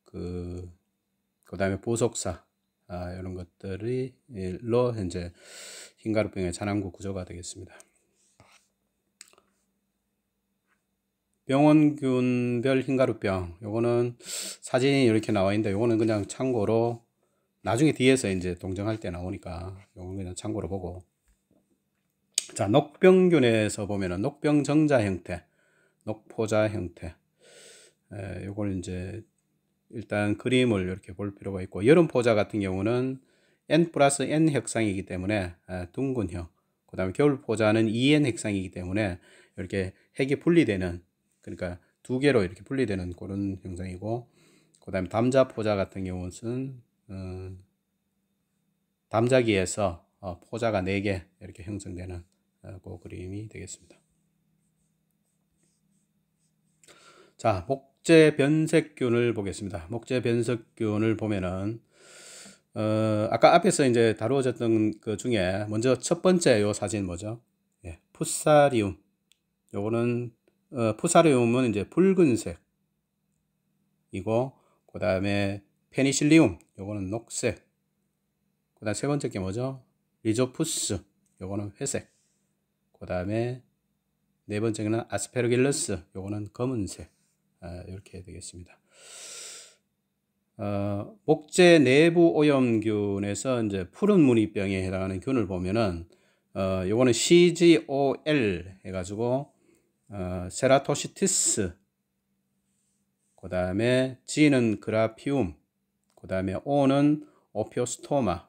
S1: 그 다음에 부속사, 이런 것들이로 현재 흰가루병의 잔항구 구조가 되겠습니다. 병원균별 흰가루병, 요거는 사진이 이렇게 나와 있는데 요거는 그냥 참고로 나중에 뒤에서 이제 동정할 때 나오니까 요거는 그냥 참고로 보고. 자, 녹병균에서 보면은 녹병정자 형태, 녹포자 형태, 요걸 이제 일단 그림을 이렇게 볼 필요가 있고, 여름포자 같은 경우는 n 플러스 n 핵상이기 때문에 둥근형, 그 다음에 겨울포자는 2n 핵상이기 때문에 이렇게 핵이 분리되는, 그러니까 두 개로 이렇게 분리되는 그런 형상이고, 그 다음에 담자포자 같은 경우는 담자기에서 포자가 4개 이렇게 형성되는 그 그림이 되겠습니다. 자, 목재 변색균을 보겠습니다. 목재 변색균을 보면은 아까 앞에서 이제 다루어졌던 그 중에 먼저 첫 번째 요 사진 뭐죠? 예, 푸사리움. 요거는 푸사리움은 이제 붉은색이고, 그 다음에 페니실리움 요거는 녹색. 그 다음 세 번째 게 뭐죠? 리조푸스 요거는 회색. 그 다음에 네 번째는 아스페르길러스 요거는 검은색. 이렇게 되겠습니다. 목재 내부 오염균에서 이제 푸른 무늬병에 해당하는 균을 보면은 요거는 CGOL 해가지고 세라토시티스, 그 다음에 G는 그라피움, 그 다음에 O는 오피오스토마,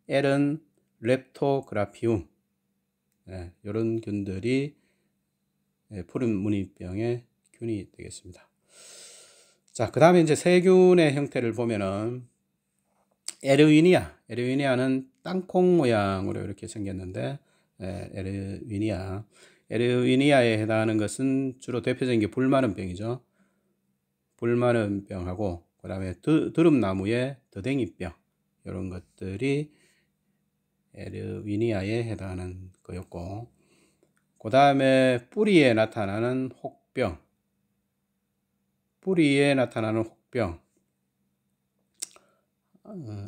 S1: L은 렙토그라피움. 이런 균들이 푸른 무늬병의 균이 되겠습니다. 자, 그 다음에 이제 세균의 형태를 보면은 에르위니아는 땅콩 모양으로 이렇게 생겼는데, 에르위니아에 해당하는 것은 주로 대표적인 게 불마른병이죠. 불마른병하고, 그 다음에 드름나무의 더댕이병, 이런 것들이 에르위니아에 해당하는 거였고, 그 다음에 뿌리에 나타나는 혹병,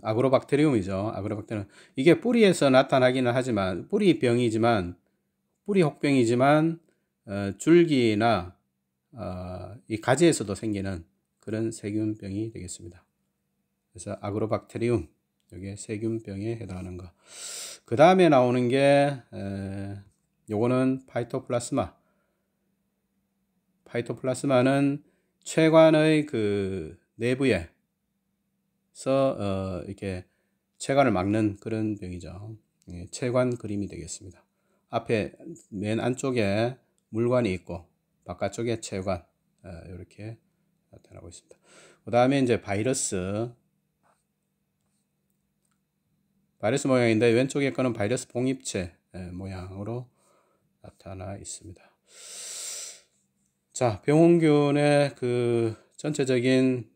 S1: 아그로박테리움이죠. 아그로박테리움. 이게 뿌리에서 나타나기는 하지만, 뿌리 혹병이지만, 줄기나, 이 가지에서도 생기는 그런 세균병이 되겠습니다. 그래서 아그로박테리움, 이게 세균병에 해당하는 거. 그 다음에 나오는 게, 요거는 파이토플라스마는 체관의 그 내부에서 이렇게 체관을 막는 그런 병이죠. 체관 그림이 되겠습니다. 앞에 맨 안쪽에 물관이 있고 바깥쪽에 체관, 이렇게 나타나고 있습니다. 그 다음에 이제 바이러스 모양인데, 왼쪽에 거는 바이러스 봉입체 모양으로 나타나 있습니다. 자, 병원균의 그 전체적인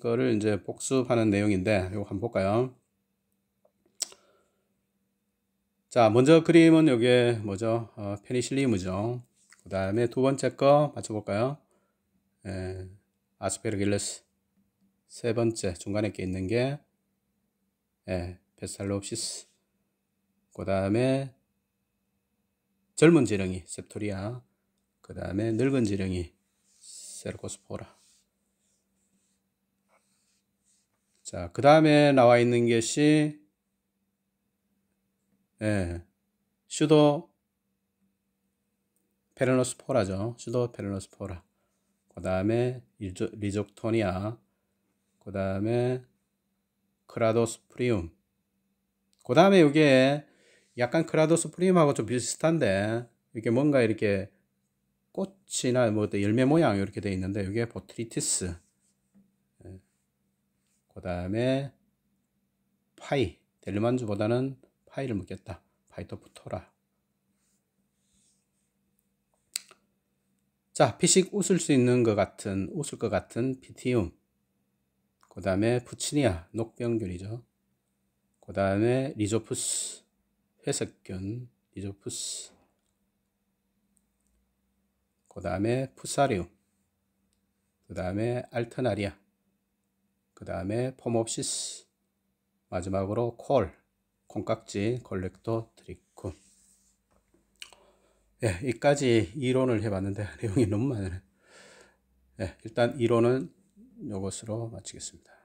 S1: 거를 이제 복습하는 내용인데, 이거 한번 볼까요? 자, 먼저 그림은 이게 뭐죠? 페니실리움이죠. 그 다음에 두 번째 거 맞춰볼까요? 아스페르길러스. 세 번째 중간에 게 있는 게 베살로옵시스. 그 다음에 젊은 지렁이 septoria. 그 다음에 늙은 지렁이 세르코스포라. 자, 그 다음에 나와 있는 것이 슈도 페르노스포라죠. 슈도 페르노스포라. 그 다음에 리족토니아. 그 다음에 크라도스프리움. 그 다음에 이게 약간 크라도스프리움하고 좀 비슷한데, 이게 뭔가 이렇게 꽃이나 뭐 열매 모양 이렇게 되어 있는데, 이게 보트리티스. 그 다음에 파이, 델르만주보다는 파이를 먹겠다. 파이토프토라. 자, 피식 웃을 것 같은 피티움. 그 다음에 푸치니아, 녹병균이죠. 그 다음에 리조푸스, 회색균, 리조푸스. 그 다음에 푸사리움. 그 다음에 알트나리아. 그 다음에 포몹시스. 마지막으로 콩깍지, 콜렉토트리쿰. 여기까지 이론을 해봤는데 내용이 너무 많으네. 일단 이론은 이것으로 마치겠습니다.